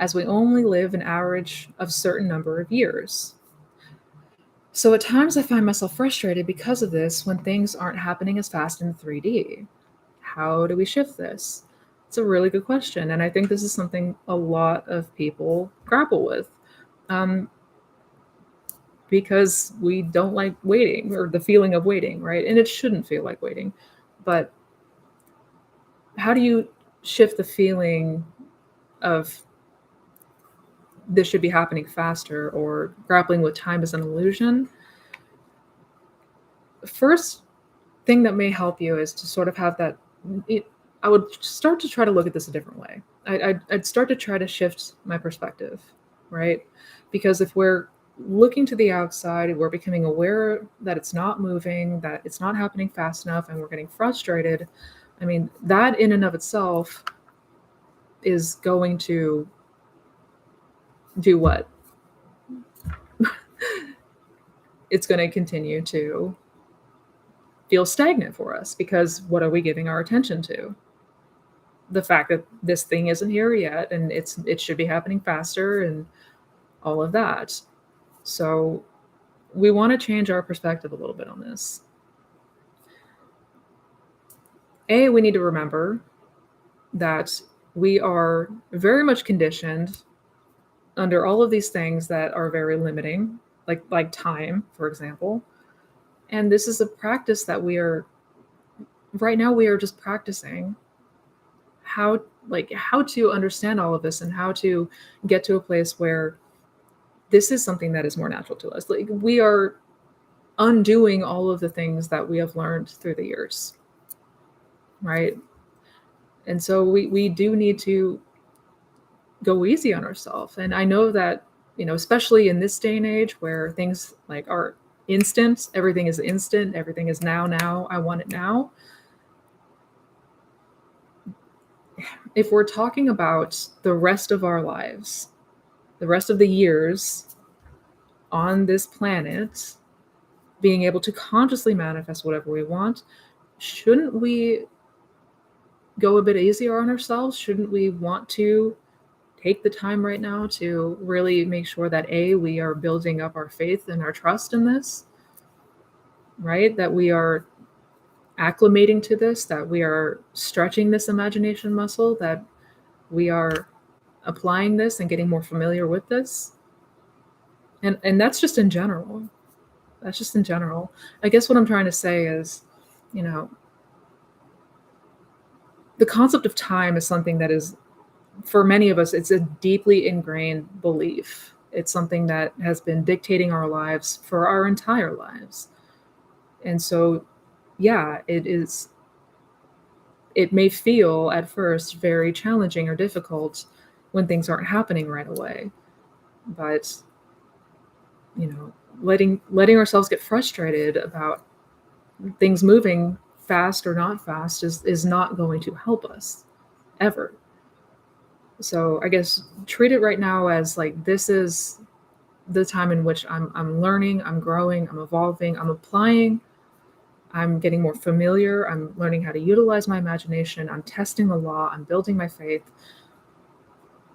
as we only live an average of certain number of years. So at times I find myself frustrated because of this when things aren't happening as fast in 3D. How do we shift this? It's a really good question. And I think this is something a lot of people grapple with, um, because we don't like waiting or the feeling of waiting, right? And it shouldn't feel like waiting. But how do you shift the feeling of this should be happening faster or grappling with time as an illusion? First thing that may help you is to sort of have that. I would start to try to look at this a different way. I'd start to try to shift my perspective, right? Because if we're looking to the outside, we're becoming aware that it's not moving, that it's not happening fast enough, and we're getting frustrated. I mean, that in and of itself is going to do what? It's going to continue to feel stagnant for us, because what are we giving our attention to? The fact that this thing isn't here yet and it should be happening faster and all of that. So we want to change our perspective a little bit on this. We need to remember that we are very much conditioned under all of these things that are very limiting, like time, for example. And this is a practice that we are just practicing how to understand all of this and how to get to a place where this is something that is more natural to us. Like, we are undoing all of the things that we have learned through the years, right? And so we do need to go easy on ourselves. And I know that, especially in this day and age where things like are instant, everything is instant, everything is now, I want it now. If we're talking about the rest of our lives, the rest of the years on this planet, being able to consciously manifest whatever we want, shouldn't we go a bit easier on ourselves? Shouldn't we want to take the time right now to really make sure that we are building up our faith and our trust in this, right? That we are acclimating to this, that we are stretching this imagination muscle, that we are applying this and getting more familiar with this. And that's just in general. That's just in general. I guess what I'm trying to say is, the concept of time is something that is, for many of us, it's a deeply ingrained belief. It's something that has been dictating our lives for our entire lives. And so, yeah, it may feel at first very challenging or difficult when things aren't happening right away. But, letting ourselves get frustrated about things moving fast or not fast is not going to help us ever. So I guess treat it right now as like, this is the time in which I'm learning, I'm growing, I'm evolving, I'm applying, I'm getting more familiar, I'm learning how to utilize my imagination, I'm testing the law, I'm building my faith.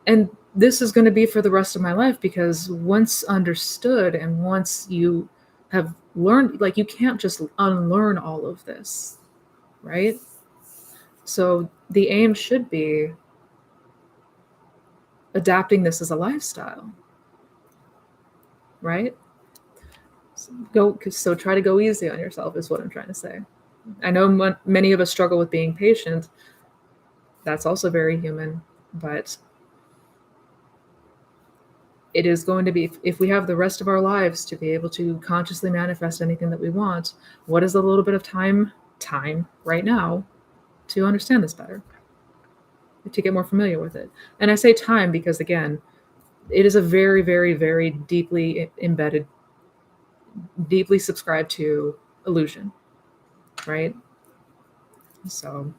And this is going to be for the rest of my life, because once understood and once you have learned, like, you can't just unlearn all of this, right? So the aim should be adapting this as a lifestyle, right? So try to go easy on yourself is what I'm trying to say. I know many of us struggle with being patient. That's also very human, but it is going to be, if we have the rest of our lives to be able to consciously manifest anything that we want, what is a little bit of time right now to understand this better, to get more familiar with it? And I say time because, again, it is a very, very, very deeply embedded, deeply subscribed to illusion, right? So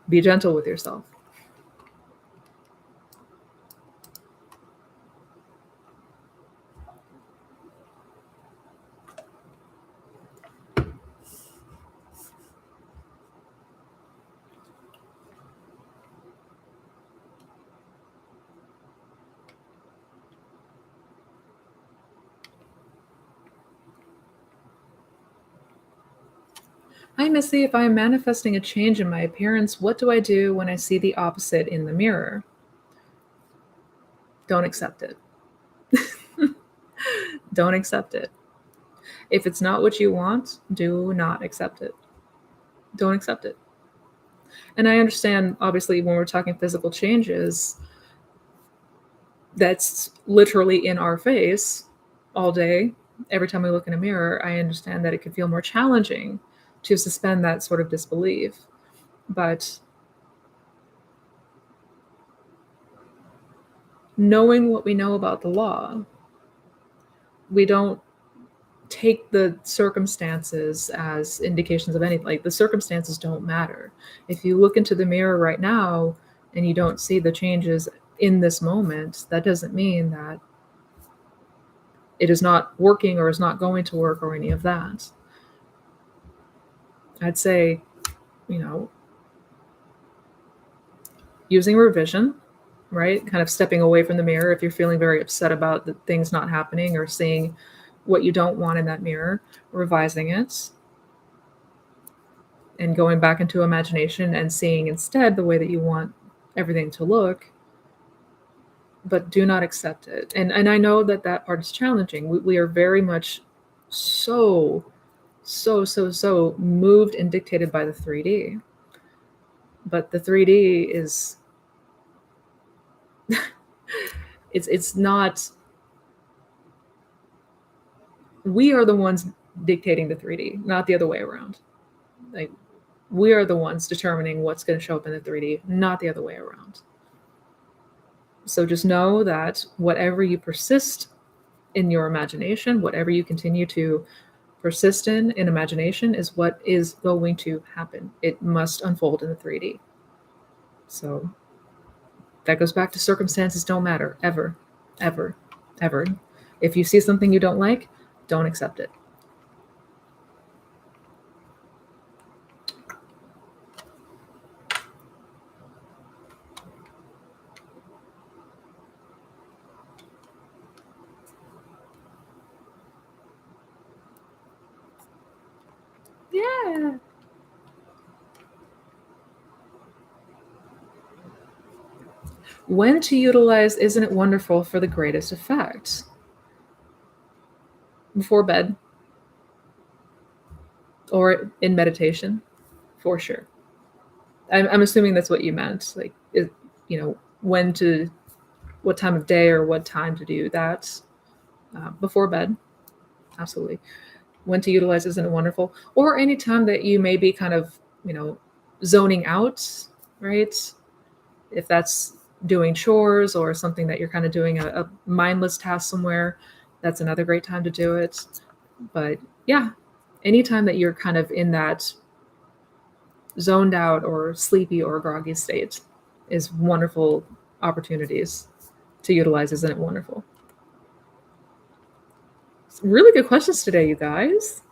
be gentle with yourself. Hi, Missy. If I am manifesting a change in my appearance, what do I do when I see the opposite in the mirror? Don't accept it. Don't accept it. If it's not what you want, do not accept it. Don't accept it. And I understand, obviously, when we're talking physical changes, that's literally in our face all day. Every time we look in a mirror, I understand that it could feel more challenging to suspend that sort of disbelief. But knowing what we know about the law, we don't take the circumstances as indications of anything. Like, the circumstances don't matter. If you look into the mirror right now and you don't see the changes in this moment, that doesn't mean that it is not working or is not going to work or any of that. I'd say, using revision, right? Kind of stepping away from the mirror if you're feeling very upset about the things not happening or seeing what you don't want in that mirror, revising it and going back into imagination and seeing instead the way that you want everything to look. But do not accept it. And I know that part is challenging. We are very much so moved and dictated by the 3D. But the 3D is it's not, we are the ones dictating the 3D, not the other way around. Like, we are the ones determining what's going to show up in the 3D, not the other way around. So just know that whatever you persist in your imagination, whatever you continue to persist in imagination, is what is going to happen. It must unfold in the 3D. So that goes back to circumstances don't matter, ever, ever, ever. If you see something you don't like, don't accept it. Yeah. When to utilize "Isn't it wonderful" for the greatest effect? Before bed or in meditation, for sure. I'm assuming that's what you meant. Like, when to, what time of day or what time to do that. Before bed, absolutely. When to utilize "Isn't it wonderful," or any time that you may be kind of, zoning out, right? If that's doing chores or something that you're kind of doing a mindless task somewhere, that's another great time to do it. But yeah, anytime that you're kind of in that zoned out or sleepy or groggy state is wonderful opportunities to utilize. Isn't it wonderful? Really good questions today, you guys.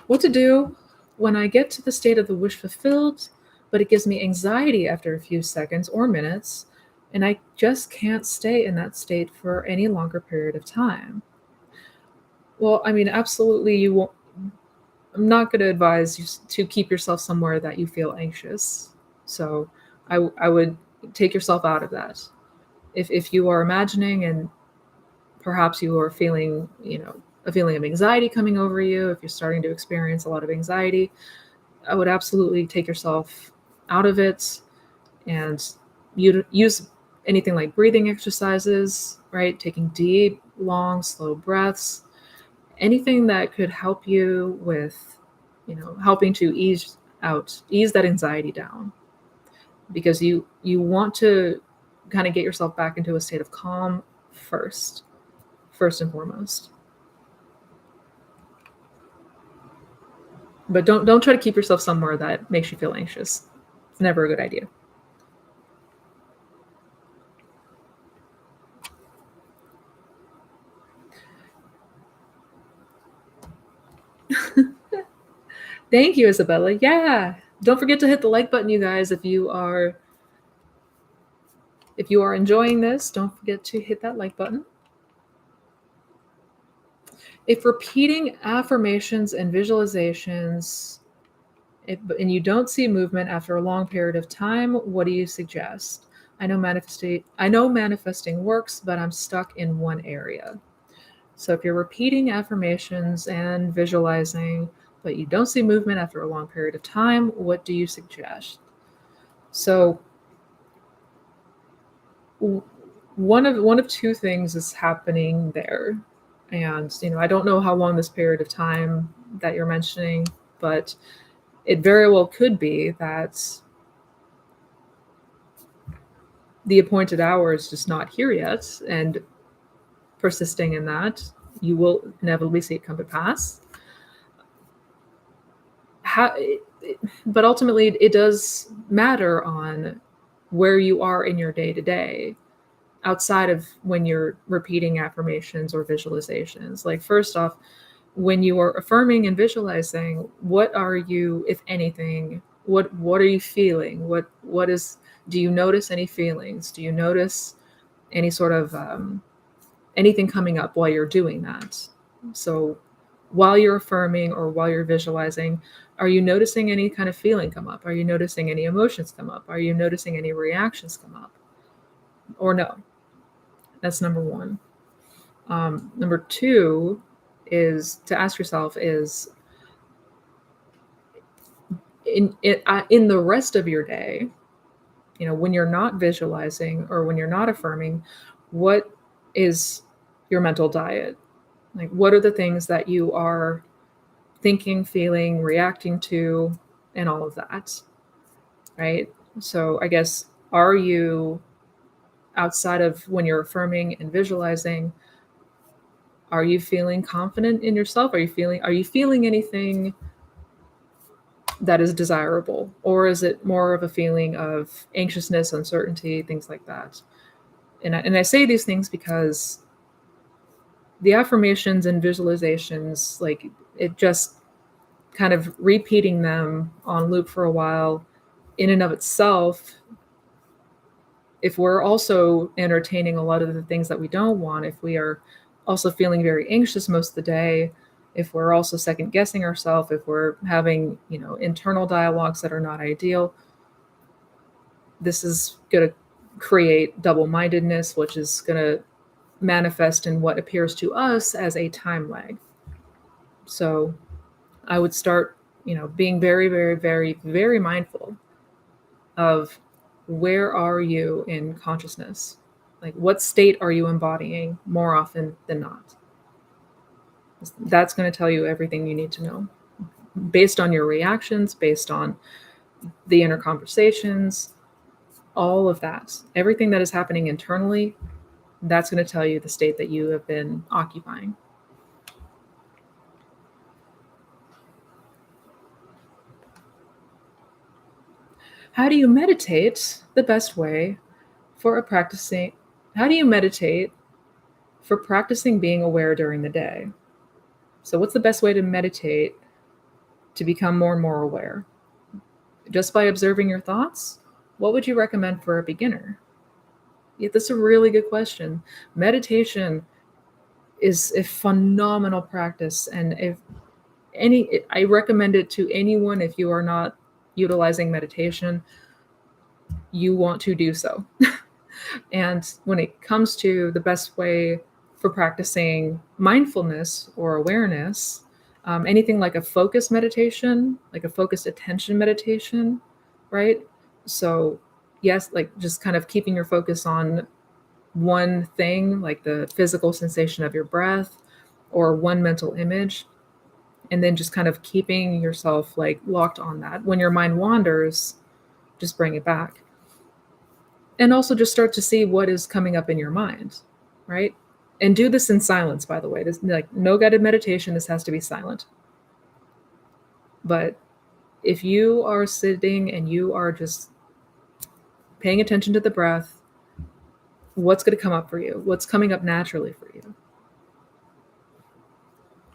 What to do when I get to the state of the wish fulfilled, but it gives me anxiety after a few seconds or minutes, and I just can't stay in that state for any longer period of time. Well, I mean, absolutely, you won't. I'm not going to advise you to keep yourself somewhere that you feel anxious. So I would take yourself out of that. If you are imagining and perhaps you are feeling, a feeling of anxiety coming over you, if you're starting to experience a lot of anxiety, I would absolutely take yourself out of it and you use anything like breathing exercises, right? Taking deep, long, slow breaths, anything that could help you with, helping to ease that anxiety down, because you want to kind of get yourself back into a state of calm first and foremost. But don't try to keep yourself somewhere that makes you feel anxious. It's never a good idea. Thank you, Isabella. Yeah. Don't forget to hit the like button, you guys. If you are enjoying this, don't forget to hit that like button. If repeating affirmations and visualizations, and you don't see movement after a long period of time, what do you suggest? I know manifesting works, but I'm stuck in one area. So if you're repeating affirmations and visualizing, but you don't see movement after a long period of time, what do you suggest? So one of two things is happening there. And I don't know how long this period of time that you're mentioning, but it very well could be that the appointed hour is just not here yet, and persisting in that, you will inevitably see it come to pass. How, but ultimately, it does matter on where you are in your day to day, outside of when you're repeating affirmations or visualizations. Like, first off, when you are affirming and visualizing, what are you, if anything, what are you feeling? What is, do you notice any feelings? Do you notice any sort of anything coming up while you're doing that? So while you're affirming or while you're visualizing, are you noticing any kind of feeling come up? Are you noticing any emotions come up? Are you noticing any reactions come up? Or no? That's number one. Number two is to ask yourself is, in the rest of your day, when you're not visualizing or when you're not affirming, what is your mental diet? Like, what are the things that you are thinking, feeling, reacting to, and all of that, right? So I guess, are you, outside of when you're affirming and visualizing, Are you feeling confident in yourself? Are you feeling anything that is desirable? Or is it more of a feeling of anxiousness, uncertainty, things like that? And I say these things because the affirmations and visualizations, like it just kind of repeating them on loop for a while in and of itself, if we're also entertaining a lot of the things that we don't want, if we are also feeling very anxious most of the day, if we're also second guessing ourselves, if we're having, internal dialogues that are not ideal, this is going to create double-mindedness, which is going to manifest in what appears to us as a time lag. So I would start, being very, very, very, very mindful of where are you in consciousness? Like, what state are you embodying more often than not? That's going to tell you everything you need to know based on your reactions, based on the inner conversations, all of that. Everything that is happening internally, that's going to tell you the state that you have been occupying. How do you meditate the best way for practicing? How do you meditate for practicing being aware during the day? So what's the best way to meditate to become more and more aware? Just by observing your thoughts? What would you recommend for a beginner? Yeah, that's a really good question. Meditation is a phenomenal practice, and I recommend it to anyone. If you are not utilizing meditation, you want to do so. And when it comes to the best way for practicing mindfulness or awareness, anything like a focused meditation, like a focused attention meditation, right? So, yes, like just kind of keeping your focus on one thing, like the physical sensation of your breath or one mental image, and then just kind of keeping yourself like locked on that. When your mind wanders, just bring it back. And also just start to see what is coming up in your mind, right? And do this in silence, by the way. This, like, no guided meditation, this has to be silent. But if you are sitting and you are just paying attention to the breath, what's going to come up for you? What's coming up naturally for you?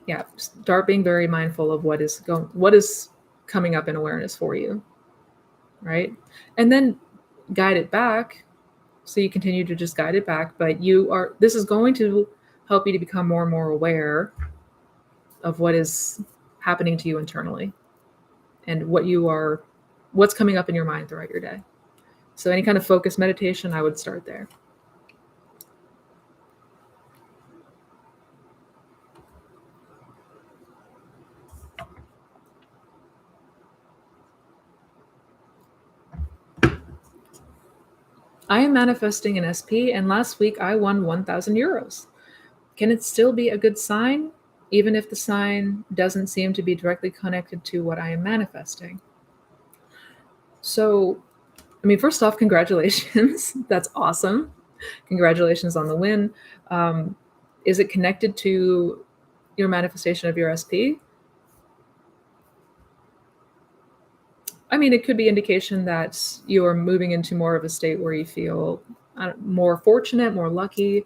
Yeah, start being very mindful of what is coming up in awareness for you, right? And then guide it back. So you continue to just guide it back, but this is going to help you to become more and more aware of what is happening to you internally and what's coming up in your mind throughout your day. So any kind of focused meditation, I would start there. I am manifesting an SP, and last week I won 1,000 euros. Can it still be a good sign, even if the sign doesn't seem to be directly connected to what I am manifesting? So, I mean, first off, congratulations. That's awesome. Congratulations on the win. Is it connected to your manifestation of your SP? I mean, it could be indication that you're moving into more of a state where you feel more fortunate, more lucky,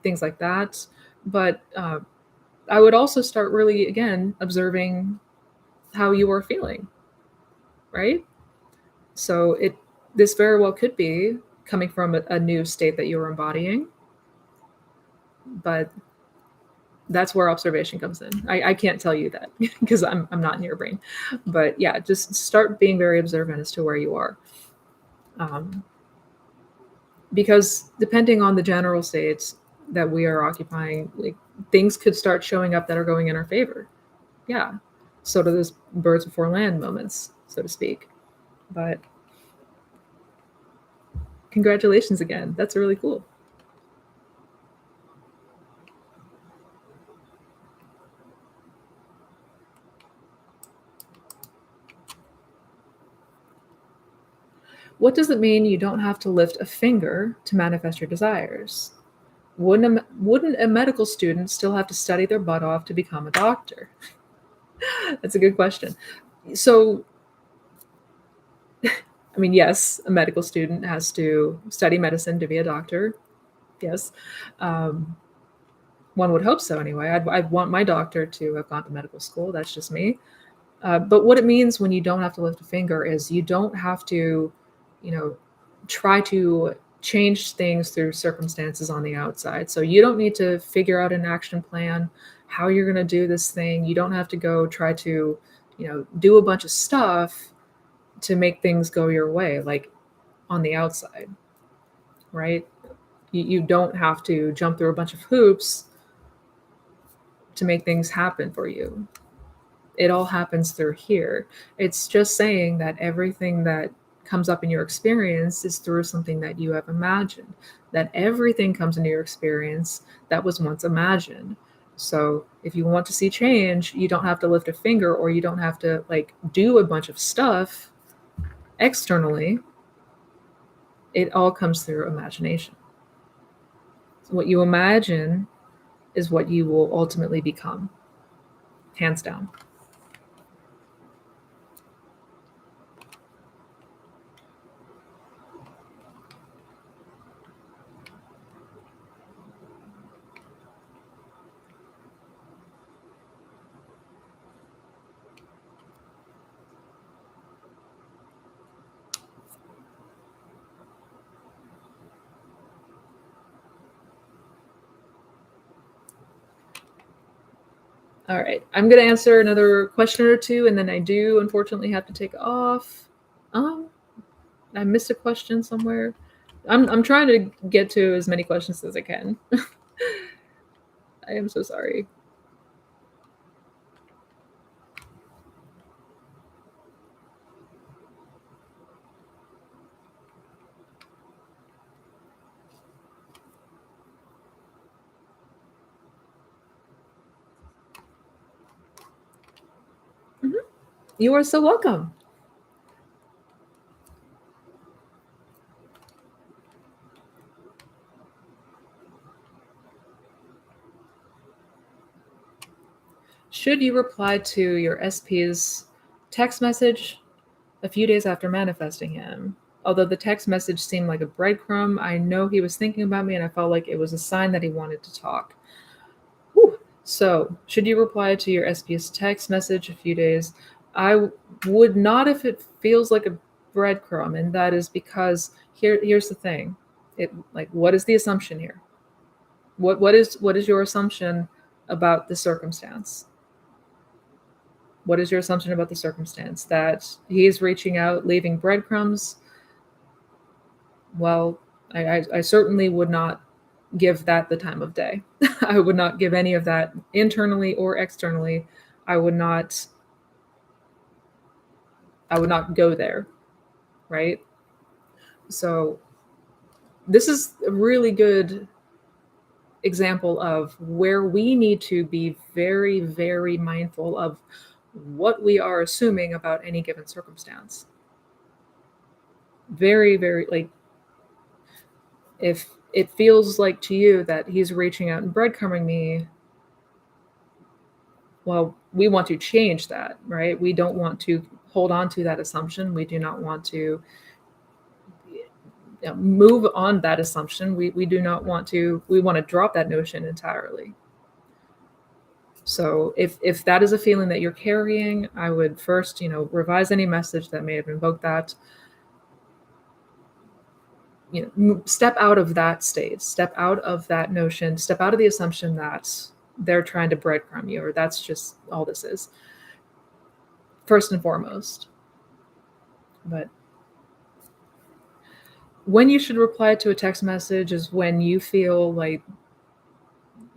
things like that. But I would also start really, again, observing how you are feeling, right? So this very well could be coming from a new state that you're embodying, but that's where observation comes in. I can't tell you that because I'm not in your brain, but yeah, just start being very observant as to where you are. Because depending on the general states that we are occupying, like, things could start showing up that are going in our favor. Yeah. So do those birds before land moments, so to speak. But congratulations again. That's really cool. What does it mean you don't have to lift a finger to manifest your desires? Wouldn't a medical student still have to study their butt off to become a doctor? That's a good question. So, I mean, yes, a medical student has to study medicine to be a doctor. Yes. Um, One would hope so anyway. I'd want my doctor to have gone to medical school. That's just me. But what it means when you don't have to lift a finger is you don't have to, you know, try to change things through circumstances on the outside. So you don't need to figure out an action plan, how you're going to do this thing. You don't have to go try to, do a bunch of stuff to make things go your way, like on the outside, right? You don't have to jump through a bunch of hoops to make things happen for you. It all happens through here. It's just saying that everything that comes up in your experience is through something that you have imagined, that everything comes into your experience that was once imagined. So if you want to see change, you don't have to lift a finger, or you don't have to like do a bunch of stuff externally. It all comes through imagination. So what you imagine is what you will ultimately become, hands down. All right, I'm gonna answer another question or two, and then I do unfortunately have to take off. Um, I missed a question somewhere. I'm trying to get to as many questions as I can. I am so sorry. Mhm. You are so welcome. Should you reply to your SP's text message a few days after manifesting him? Although the text message seemed like a breadcrumb, I know he was thinking about me, and I felt like it was a sign that he wanted to talk. Whew. So, should you reply to your SP's text message a few days? I would not if it feels like a breadcrumb, and that is because here's the thing. What is the assumption here? What is your assumption about the circumstance? What is your assumption about the circumstance? That he's reaching out, leaving breadcrumbs? Well, I certainly would not give that the time of day. I would not give any of that internally or externally. I would not I would not go there, right? So this is a really good example of where we need to be very, very mindful of what we are assuming about any given circumstance. Very, very, like, if it feels like to you that he's reaching out and breadcrumbing me, well, we want to change that, right? We don't want to hold on to that assumption. We do not want to move on that assumption. We do not want to, we want to drop that notion entirely. So if that is a feeling that you're carrying, I would first, revise any message that may have invoked that. Step out of that state, step out of that notion, step out of the assumption that they're trying to breadcrumb you, or that's just all this is, first and foremost. But when you should reply to a text message is when you feel like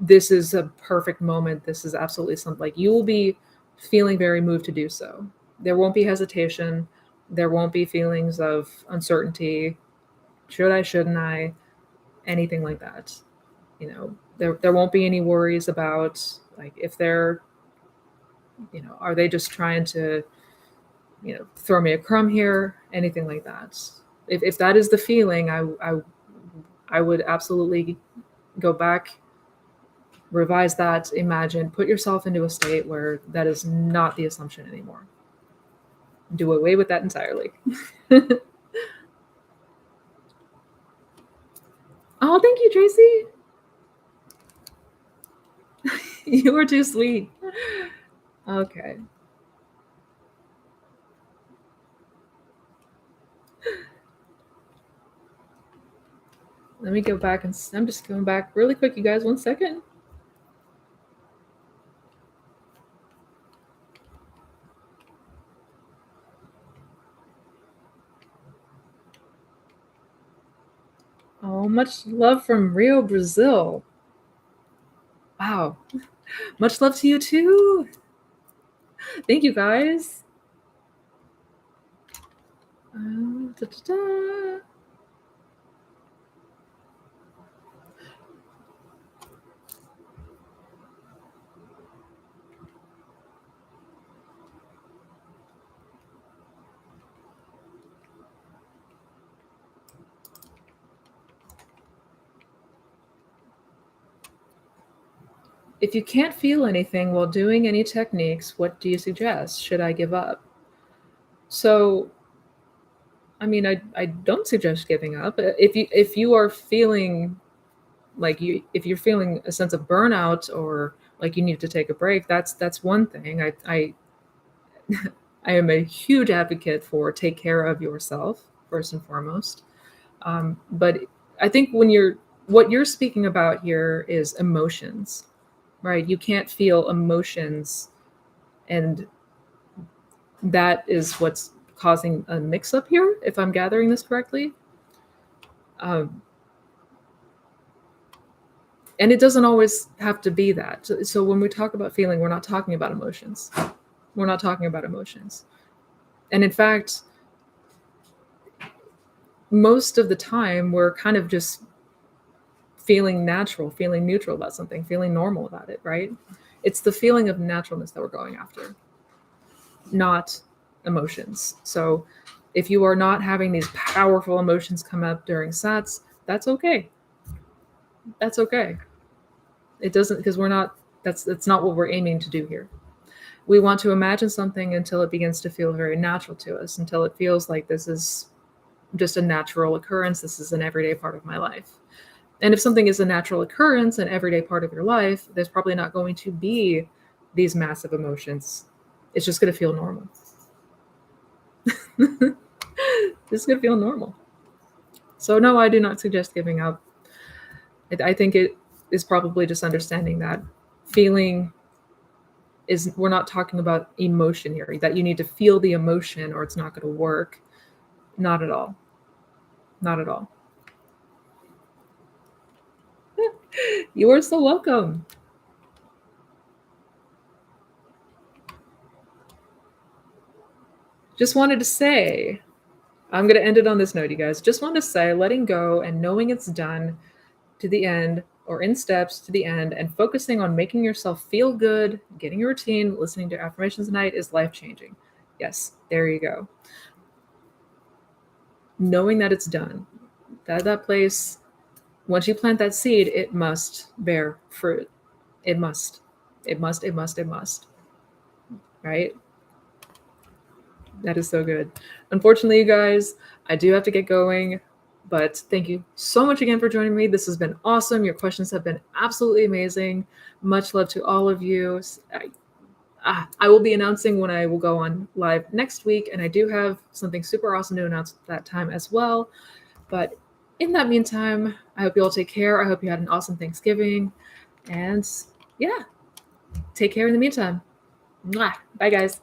this is a perfect moment. This is absolutely something, like, you will be feeling very moved to do so. There won't be hesitation. There won't be feelings of uncertainty. Should I, shouldn't I? Anything like that. There won't be any worries about, like, if they're, are they just trying to, throw me a crumb here? Anything like that. If that is the feeling, I would absolutely go back, revise that, imagine, put yourself into a state where that is not the assumption anymore. Do away with that entirely. Oh, thank you, Tracy. You are too sweet. Okay. Let me go back and I'm just going back really quick, you guys. 1 second. Oh, much love from Rio, Brazil. Wow. Much love to you too. Thank you, guys. Da-da-da. If you can't feel anything while doing any techniques, what do you suggest? Should I give up? So, I mean, I don't suggest giving up. If you are feeling like if you're feeling a sense of burnout or like you need to take a break, that's one thing. I I am a huge advocate for take care of yourself first and foremost. But I think what you're speaking about here is emotions, right? You can't feel emotions, and that is what's causing a mix up here, if I'm gathering this correctly. Um, and it doesn't always have to be that. So when we talk about feeling, we're not talking about emotions. We're not talking about emotions. And in fact, most of the time, we're kind of just feeling natural, feeling neutral about something, feeling normal about it, right? It's the feeling of naturalness that we're going after, not emotions. So if you are not having these powerful emotions come up during sats, that's okay. That's okay. It doesn't, because that's not what we're aiming to do here. We want to imagine something until it begins to feel very natural to us, until it feels like this is just a natural occurrence. This is an everyday part of my life. And if something is a natural occurrence, an everyday part of your life, there's probably not going to be these massive emotions. It's just going to feel normal. It's going to feel normal. So no, I do not suggest giving up. I think it is probably just understanding that feeling is, we're not talking about emotion here, that you need to feel the emotion or it's not going to work. Not at all. Not at all. You are so welcome. Just wanted to say, I'm going to end it on this note, you guys. Just want to say, letting go and knowing it's done to the end, or in steps to the end, and focusing on making yourself feel good, getting a routine, listening to affirmations at night is life-changing. Yes, there you go. Knowing that it's done, that place, once you plant that seed, it must bear fruit. It must. It must, it must, it must. Right? That is so good. Unfortunately, you guys, I do have to get going, but thank you so much again for joining me. This has been awesome. Your questions have been absolutely amazing. Much love to all of you. I will be announcing when I will go on live next week, and I do have something super awesome to announce at that time as well. But in that meantime, I hope you all take care. I hope you had an awesome Thanksgiving. And yeah, take care in the meantime. Mwah. Bye, guys.